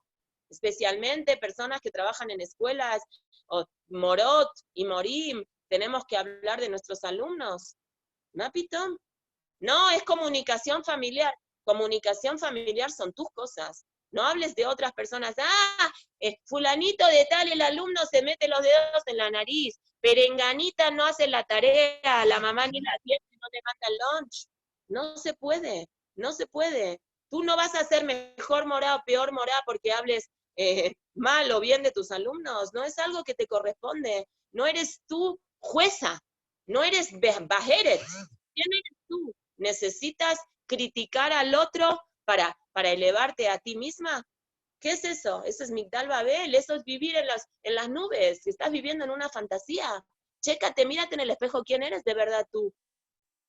especialmente personas que trabajan en escuelas, o Morot y Morim, tenemos que hablar de nuestros alumnos. ¿No, Pitón? No, es comunicación familiar. Comunicación familiar son tus cosas. No hables de otras personas. Fulanito de tal, el alumno se mete los dedos en la nariz. Perenganita no hace la tarea, la mamá ni la tiene, no le manda el lunch. No se puede, no se puede. Tú no vas a ser mejor morá o peor morá porque hables mal o bien de tus alumnos. No es algo que te corresponde. No eres tú jueza. No eres bajeret. ¿Quién eres tú? ¿Necesitas criticar al otro para elevarte a ti misma? ¿Qué es eso? Eso es Migdal Babel, eso es vivir en las nubes, si estás viviendo en una fantasía. Chécate, mírate en el espejo, ¿quién eres de verdad tú?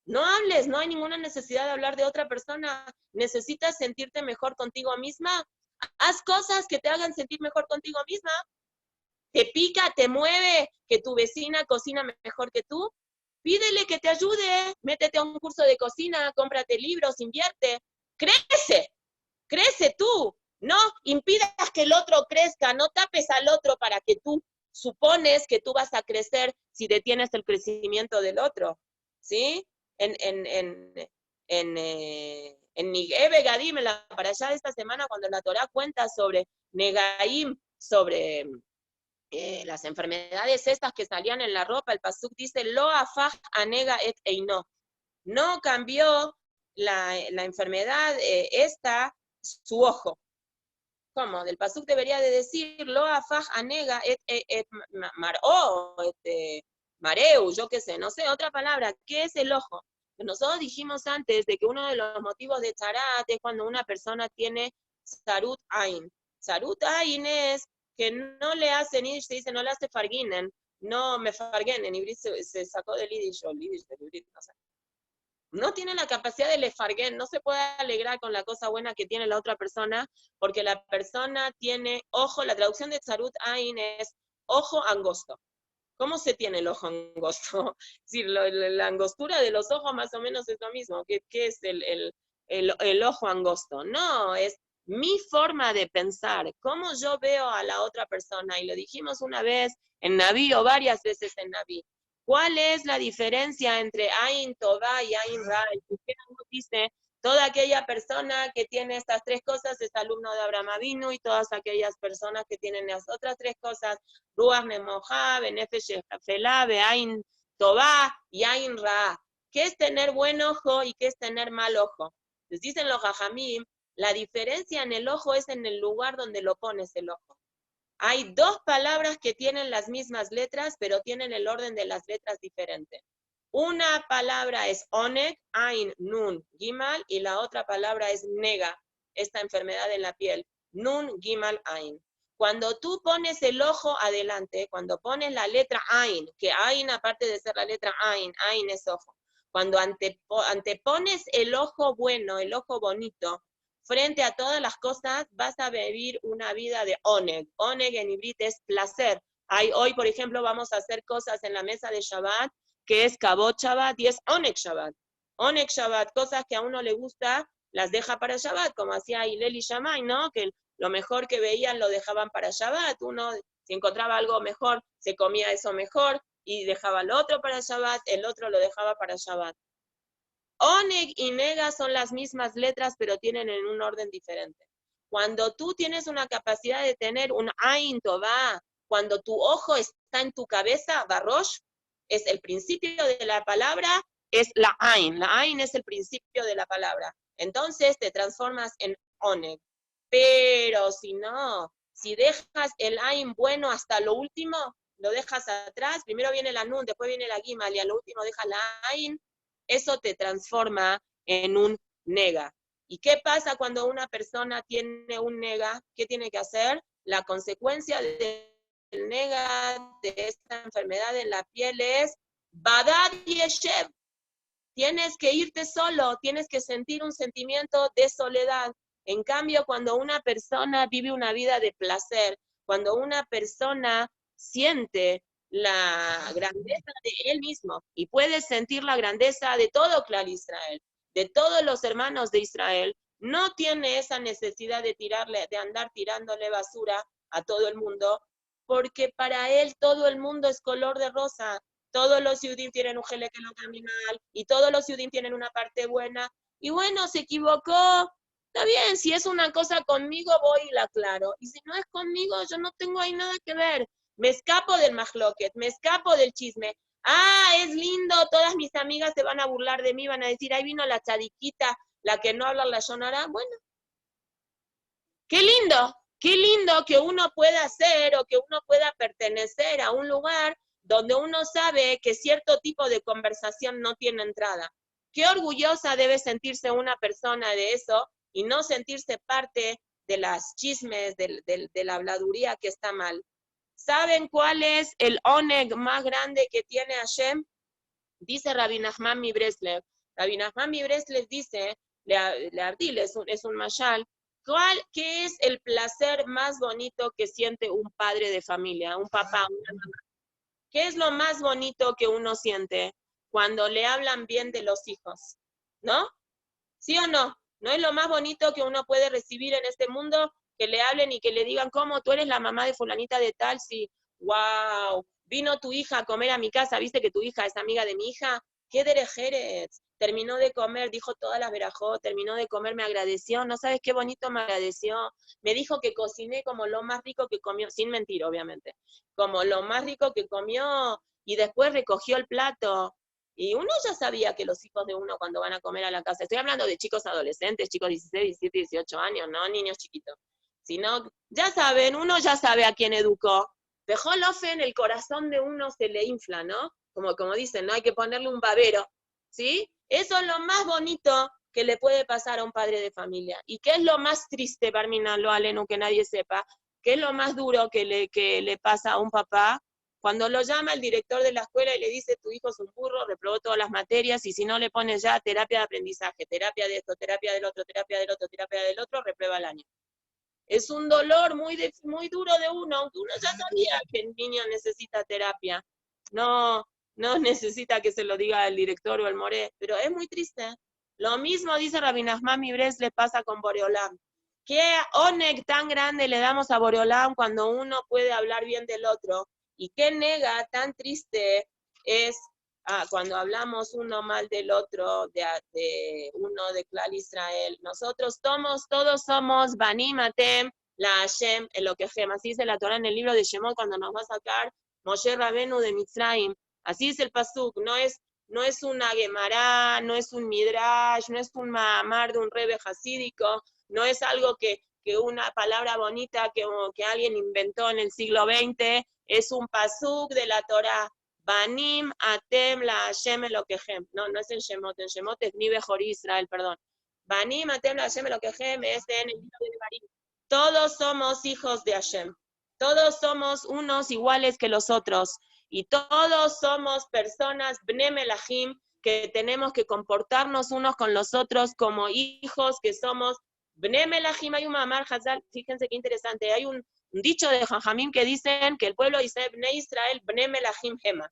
No hables, no hay ninguna necesidad de hablar de otra persona. ¿Necesitas sentirte mejor contigo misma? Haz cosas que te hagan sentir mejor contigo misma. ¿Te pica, te mueve que tu vecina cocina mejor que tú? Pídele que te ayude, métete a un curso de cocina, cómprate libros, invierte. Crece tú. No impidas que el otro crezca, no tapes al otro para que tú supones que tú vas a crecer si detienes el crecimiento del otro. ¿Sí? En Nigebe Gadim, para allá de esta semana, cuando la Torah cuenta sobre Negaim, sobre las enfermedades estas que salían en la ropa, el pasuk dice, lo afaj anega et eino. No cambió la enfermedad esta, su ojo. ¿Cómo? Del pasuk debería de decir, lo afaj anega et maró, mareu, yo qué sé, no sé, otra palabra. ¿Qué es el ojo? Nosotros dijimos antes de que uno de los motivos de tzarat es cuando una persona tiene tzarut ain. Tzarut ain es que no le hacen yiddish, se dice, no le hace farginen, no me farguen, en Ibrit se sacó del yiddish, o el yiddish del Ibrit, no sé. No tiene la capacidad de lefarguen, no se puede alegrar con la cosa buena que tiene la otra persona, porque la persona tiene ojo, la traducción de tzarut ain es ojo angosto. ¿Cómo se tiene el ojo angosto? Es decir, la angostura de los ojos más o menos es lo mismo. ¿Qué es el ojo angosto? No, es mi forma de pensar, cómo yo veo a la otra persona, y lo dijimos una vez en Naví o varias veces en Naví. ¿Cuál es la diferencia entre Ain Tová y Ain Ra? El Cristiano dice, toda aquella persona que tiene estas tres cosas es alumno de Abraham Avinu, y todas aquellas personas que tienen las otras tres cosas, Ruach Memojá, Benefesh Felá, Beain Tová y Ain Ra. ¿Qué es tener buen ojo y qué es tener mal ojo? Les dicen los Jajamim, la diferencia en el ojo es en el lugar donde lo pones el ojo. Hay dos palabras que tienen las mismas letras, pero tienen el orden de las letras diferente. Una palabra es oneg, ain, nun, gimal, y la otra palabra es nega, esta enfermedad en la piel, nun, gimal, ain. Cuando tú pones el ojo adelante, cuando pones la letra ain, que ain aparte de ser la letra ain es ojo. Cuando antepones el ojo bueno, el ojo bonito, frente a todas las cosas, vas a vivir una vida de oneg. Oneg en Ibrit es placer. Hoy, por ejemplo, vamos a hacer cosas en la mesa de Shabbat, que es Kabot Shabbat y es Oneg Shabbat. Oneg Shabbat, cosas que a uno le gusta, las deja para Shabbat, como hacía Hillel y Shammai, ¿no? Que lo mejor que veían lo dejaban para Shabbat. Uno, si encontraba algo mejor, se comía eso mejor y dejaba el otro para Shabbat, el otro lo dejaba para Shabbat. Oneg y nega son las mismas letras, pero tienen en un orden diferente. Cuando tú tienes una capacidad de tener un ain tová, cuando tu ojo está en tu cabeza, barosh, es el principio de la palabra, es la ain. La ain es el principio de la palabra. Entonces te transformas en oneg. Pero si no, Si dejas el Ain bueno hasta lo último, lo dejas atrás, primero viene la Nun, después viene la Gimal, y a lo último dejas la Ain, eso te transforma en un nega. ¿Y qué pasa cuando una persona tiene un nega? ¿Qué tiene que hacer? La consecuencia del nega, de esta enfermedad en la piel, es Badad Yeshev. Tienes que irte solo, tienes que sentir un sentimiento de soledad. En cambio, cuando una persona vive una vida de placer, cuando una persona siente la grandeza de él mismo y puede sentir la grandeza de todo Clar Israel, de todos los hermanos de Israel, no tiene esa necesidad de andar tirándole basura a todo el mundo, porque para él todo el mundo es color de rosa. Todos los Yudim tienen un Helek lo criminal, y todos los Yudim tienen una parte buena. Y bueno, se equivocó. Está bien, si es una cosa conmigo, voy y la aclaro. Y si no es conmigo, yo no tengo ahí nada que ver. Me escapo del mahloket, me escapo del chisme. Ah, es lindo, todas mis amigas se van a burlar de mí, van a decir, ahí vino la chadiquita, la que no habla la Shonara. Bueno, qué lindo que uno pueda hacer o que uno pueda pertenecer a un lugar donde uno sabe que cierto tipo de conversación no tiene entrada. Qué orgullosa debe sentirse una persona de eso y no sentirse parte de las chismes, de la habladuría que está mal. ¿Saben cuál es el oneg más grande que tiene Hashem? Dice Rabbi Nachman mi Breslev. Rabbi Nachman mi Breslev dice, es un mashal, ¿qué es el placer más bonito que siente un padre de familia, un papá, una mamá? ¿Qué es lo más bonito que uno siente cuando le hablan bien de los hijos? ¿No? ¿Sí o no? ¿No es lo más bonito que uno puede recibir en este mundo? Que le hablen y que le digan, ¿cómo? Tú eres la mamá de fulanita de tal, sí. ¡Wow! Vino tu hija a comer a mi casa, ¿viste que tu hija es amiga de mi hija? ¡Qué derejeres! Terminó de comer, dijo todas las verajot, terminó de comer, me agradeció, no sabes qué bonito me agradeció. Me dijo que cociné como lo más rico que comió, sin mentir, obviamente, como lo más rico que comió, y después recogió el plato. Y uno ya sabía que los hijos de uno cuando van a comer a la casa, estoy hablando de chicos adolescentes, chicos 16, 17, 18 años, no niños chiquitos, sino, ya saben, uno ya sabe a quién educó. Pejolofen, el corazón de uno se le infla, ¿no? Como dicen, no hay que ponerle un babero, ¿sí? Eso es lo más bonito que le puede pasar a un padre de familia. ¿Y qué es lo más triste, Parmina, lo aleno, que nadie sepa? ¿Qué es lo más duro que le pasa a un papá? Cuando lo llama el director de la escuela y le dice, tu hijo es un burro, reprobó todas las materias, y si no le pones ya terapia de aprendizaje, terapia de esto, terapia del otro, terapia del otro, terapia del otro, reprueba el año. Es un dolor muy duro de uno, aunque uno ya sabía que el niño necesita terapia. No necesita que se lo diga el director o el moré, pero es muy triste. Lo mismo dice Rabbi Nachman mi Bres le pasa con Boreolam. ¿Qué oneg tan grande le damos a Boreolam cuando uno puede hablar bien del otro? Y qué nega tan triste es cuando hablamos uno mal del otro, de uno de Clar Israel. Nosotros todos somos Banim Atem, la Hashem, Elokehem. Así dice la Torah en el libro de Shemot cuando nos va a sacar Moshe Rabenu de Mitzrayim. Así es el pasuk, no es una Gemara, no es un Midrash, no es un Mahamar de un Rebe hasídico, no es algo que una palabra bonita que alguien inventó en el siglo XX, es un pasuk de la Torah. Banim atem la Hashem Elokehem. No es en Shemot es ni Bejor Israel, perdón. Banim atem la Hashem Elokehem es en el libro de Barim. Todos somos hijos de Hashem. Todos somos unos iguales que los otros. Y todos somos personas Bne Melahim que tenemos que comportarnos unos con los otros como hijos que somos Bne Melahim. Hay un mamar Hazal, fíjense qué interesante, hay un dicho de Jajamim que dicen que el pueblo de Israel, Bne Israel, Bne Melahim Hema.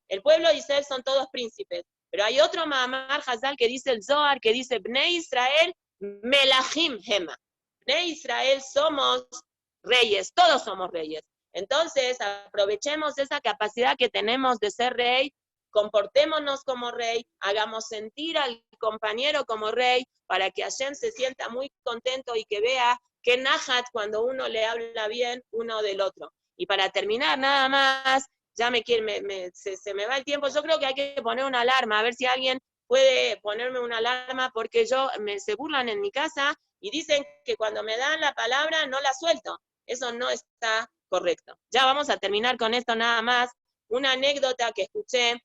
El pueblo de Israel son todos príncipes. Pero hay otro mamar Hazal que dice el Zohar, que dice Bne Israel, Melahim Hema. Bne Israel somos reyes, todos somos reyes. Entonces, aprovechemos esa capacidad que tenemos de ser rey, comportémonos como rey, hagamos sentir al compañero como rey, para que Hashem se sienta muy contento y que vea que nahat cuando uno le habla bien uno del otro. Y para terminar, nada más, ya se me va el tiempo, yo creo que hay que poner una alarma, a ver si alguien puede ponerme una alarma, porque se burlan en mi casa y dicen que cuando me dan la palabra no la suelto. Eso no está correcto. Ya vamos a terminar con esto nada más. Una anécdota que escuché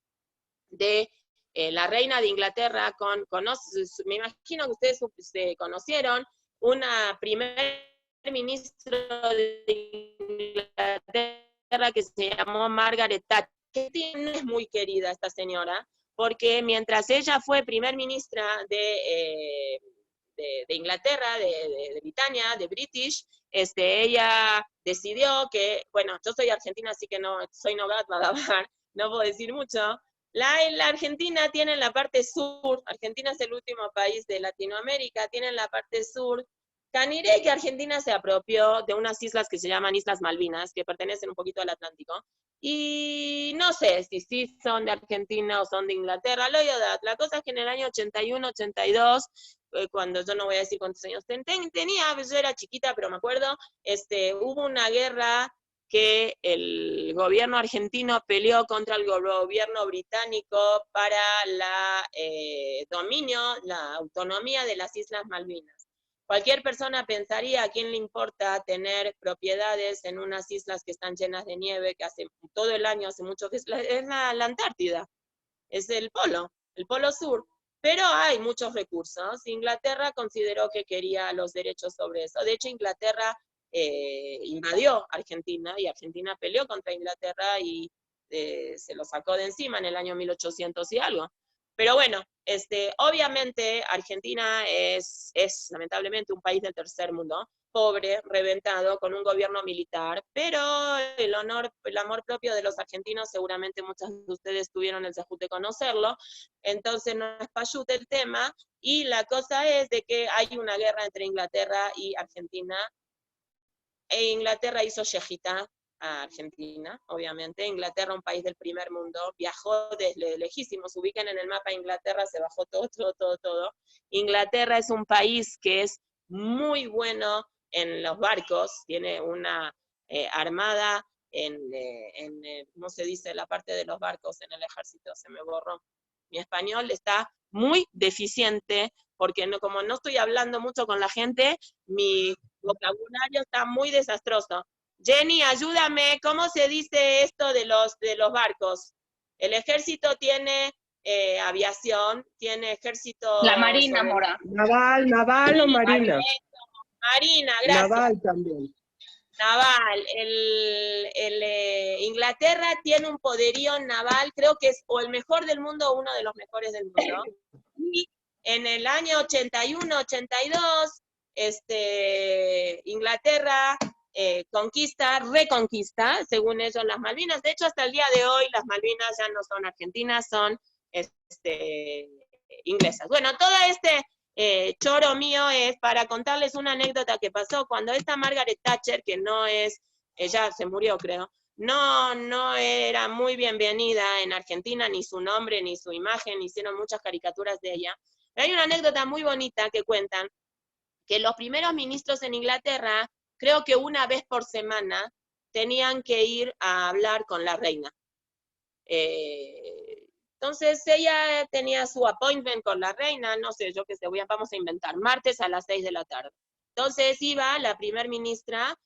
de la reina de Inglaterra, me imagino que ustedes se conocieron, una primer ministro de Inglaterra que se llamó Margaret Thatcher, que no es muy querida esta señora, porque mientras ella fue primer ministra de Inglaterra, de Britania, de British, ella decidió que, bueno, yo soy argentina, así que no soy nogat, no puedo decir mucho. La Argentina tiene en la parte sur, Argentina es el último país de Latinoamérica, tiene en la parte sur, Caniré, que Argentina se apropió de unas islas que se llaman Islas Malvinas, que pertenecen un poquito al Atlántico, y no sé si sí son de Argentina o son de Inglaterra, la cosa es que en el año 81, 82, cuando yo no voy a decir cuántos años tenía, yo era chiquita, pero me acuerdo, hubo una guerra que el gobierno argentino peleó contra el gobierno británico para la autonomía de las Islas Malvinas. Cualquier persona pensaría, ¿a quién le importa tener propiedades en unas islas que están llenas de nieve, que hace todo el año, hace mucho que es la Antártida, es el polo sur? Pero hay muchos recursos. Inglaterra consideró que quería los derechos sobre eso. De hecho, Inglaterra invadió Argentina y Argentina peleó contra Inglaterra y se lo sacó de encima en el año 1800 y algo. Pero bueno, obviamente Argentina es lamentablemente un país del tercer mundo, pobre, reventado, con un gobierno militar, pero el amor propio de los argentinos, seguramente muchos de ustedes tuvieron el sejute de conocerlo, entonces no es payute el tema, y la cosa es de que hay una guerra entre Inglaterra y Argentina, e Inglaterra hizo yejita a Argentina, obviamente. Inglaterra, un país del primer mundo, viajó desde lejísimos. Ubiquen en el mapa Inglaterra, se bajó todo. Inglaterra es un país que es muy bueno en los barcos, tiene una armada ¿cómo se dice? La parte de los barcos en el ejército, se me borró. Mi español está muy deficiente, porque como no estoy hablando mucho con la gente, mi vocabulario está muy desastroso. Jenny, ayúdame, ¿cómo se dice esto de los barcos? El ejército tiene aviación, tiene ejército... La marina, Mora. Naval o marina. Marina, gracias. Naval también. Naval. Inglaterra tiene un poderío naval, creo que es o el mejor del mundo o uno de los mejores del mundo. Y en el año 81, 82, Inglaterra reconquista, según ellos, las Malvinas. De hecho, hasta el día de hoy, las Malvinas ya no son argentinas, son inglesas. Bueno, todo choro mío es para contarles una anécdota que pasó cuando esta Margaret Thatcher, que no es, ella se murió, creo, no era muy bienvenida en Argentina, ni su nombre, ni su imagen, hicieron muchas caricaturas de ella. Pero hay una anécdota muy bonita que cuentan, que los primeros ministros en Inglaterra, creo que una vez por semana, tenían que ir a hablar con la reina. Entonces ella tenía su appointment con la reina, no sé, yo qué sé, vamos a inventar, martes a las 6 de la tarde. Entonces iba la primer ministra,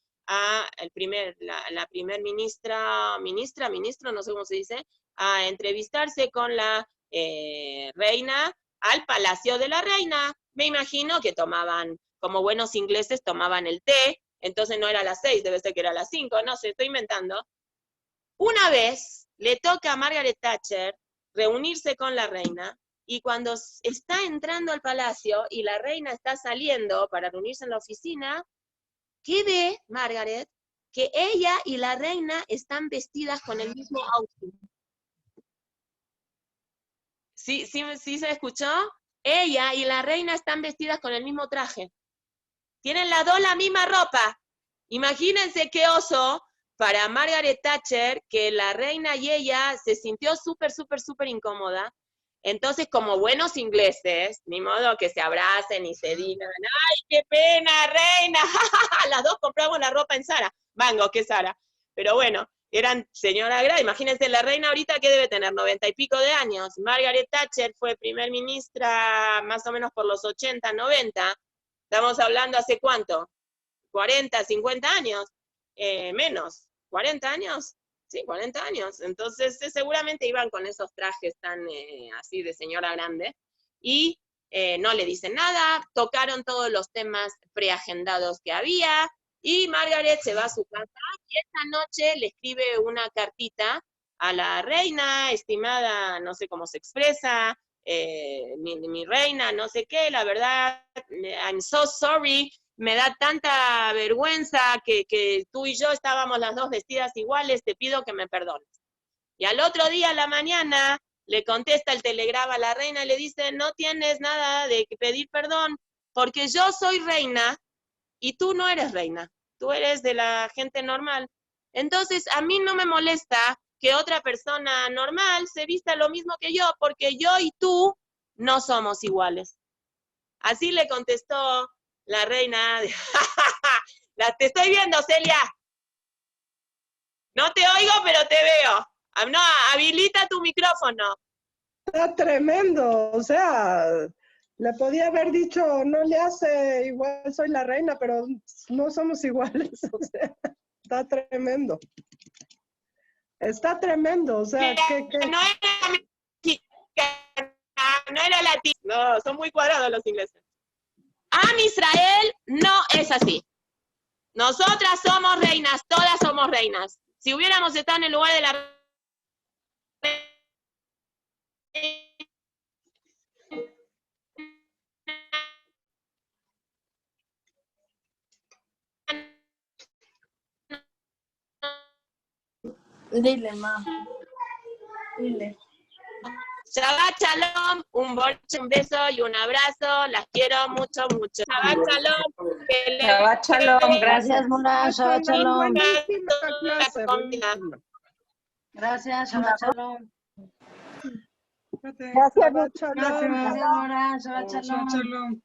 ministro, no sé cómo se dice, a entrevistarse con la reina al palacio de la reina. Me imagino que tomaban, como buenos ingleses, tomaban el té, entonces no era a las 6, debe ser que era a las 5, no sé, estoy inventando. Una vez le toca a Margaret Thatcher reunirse con la reina, y cuando está entrando al palacio y la reina está saliendo para reunirse en la oficina, ¿qué ve Margaret? Que ella y la reina están vestidas con el mismo outfit. ¿Sí se escuchó? Ella y la reina están vestidas con el mismo traje. Tienen las dos la misma ropa. Imagínense qué oso para Margaret Thatcher, que la reina y ella se sintió súper incómoda. Entonces, como buenos ingleses, ni modo que se abracen y se digan, ¡ay, qué pena, reina! Las dos compramos la ropa en Zara. Mango, ¿qué Zara? Pero bueno, eran señora grande. Imagínense, la reina ahorita que debe tener 90 y pico de años. Margaret Thatcher fue primer ministra más o menos por los 80, 90. Estamos hablando hace ¿cuánto? 40, 50 años. menos, 40 años, sí, 40 años. Entonces seguramente iban con esos trajes tan así de señora grande, y no le dicen nada, tocaron todos los temas preagendados que había, y Margaret se va a su casa, y esta noche le escribe una cartita a la reina, estimada, no sé cómo se expresa, mi reina, no sé qué, la verdad, I'm so sorry, me da tanta vergüenza que tú y yo estábamos las dos vestidas iguales, te pido que me perdones. Y al otro día a la mañana le contesta el telegrama a la reina y le dice, no tienes nada de pedir perdón, porque yo soy reina y tú no eres reina, tú eres de la gente normal. Entonces a mí no me molesta que otra persona normal se vista lo mismo que yo, porque yo y tú no somos iguales. Así le contestó la reina. Te estoy viendo, Celia. No te oigo, pero te veo. No, habilita tu micrófono. Está tremendo, o sea, le podía haber dicho, no le hace, igual soy la reina, pero no somos iguales, o sea, está tremendo. Está tremendo, o sea, ¿qué? No era mexicana, no era latina. No, son muy cuadrados los ingleses. Am Israel no es así. Nosotras somos reinas, todas somos reinas. Si hubiéramos estado en el lugar de la reina, Dile, ma. Dile. Shabbat Shalom, un beso y un abrazo, las quiero mucho, mucho. Shabbat Shalom. Shabbat Shalom, gracias, Mona. Shabbat Shalom. Buenísima clase, buenísima. Gracias, Shabbat Shalom. Gracias, Shabbat Shalom. Gracias, Mona. Shabbat Shalom. Shalom.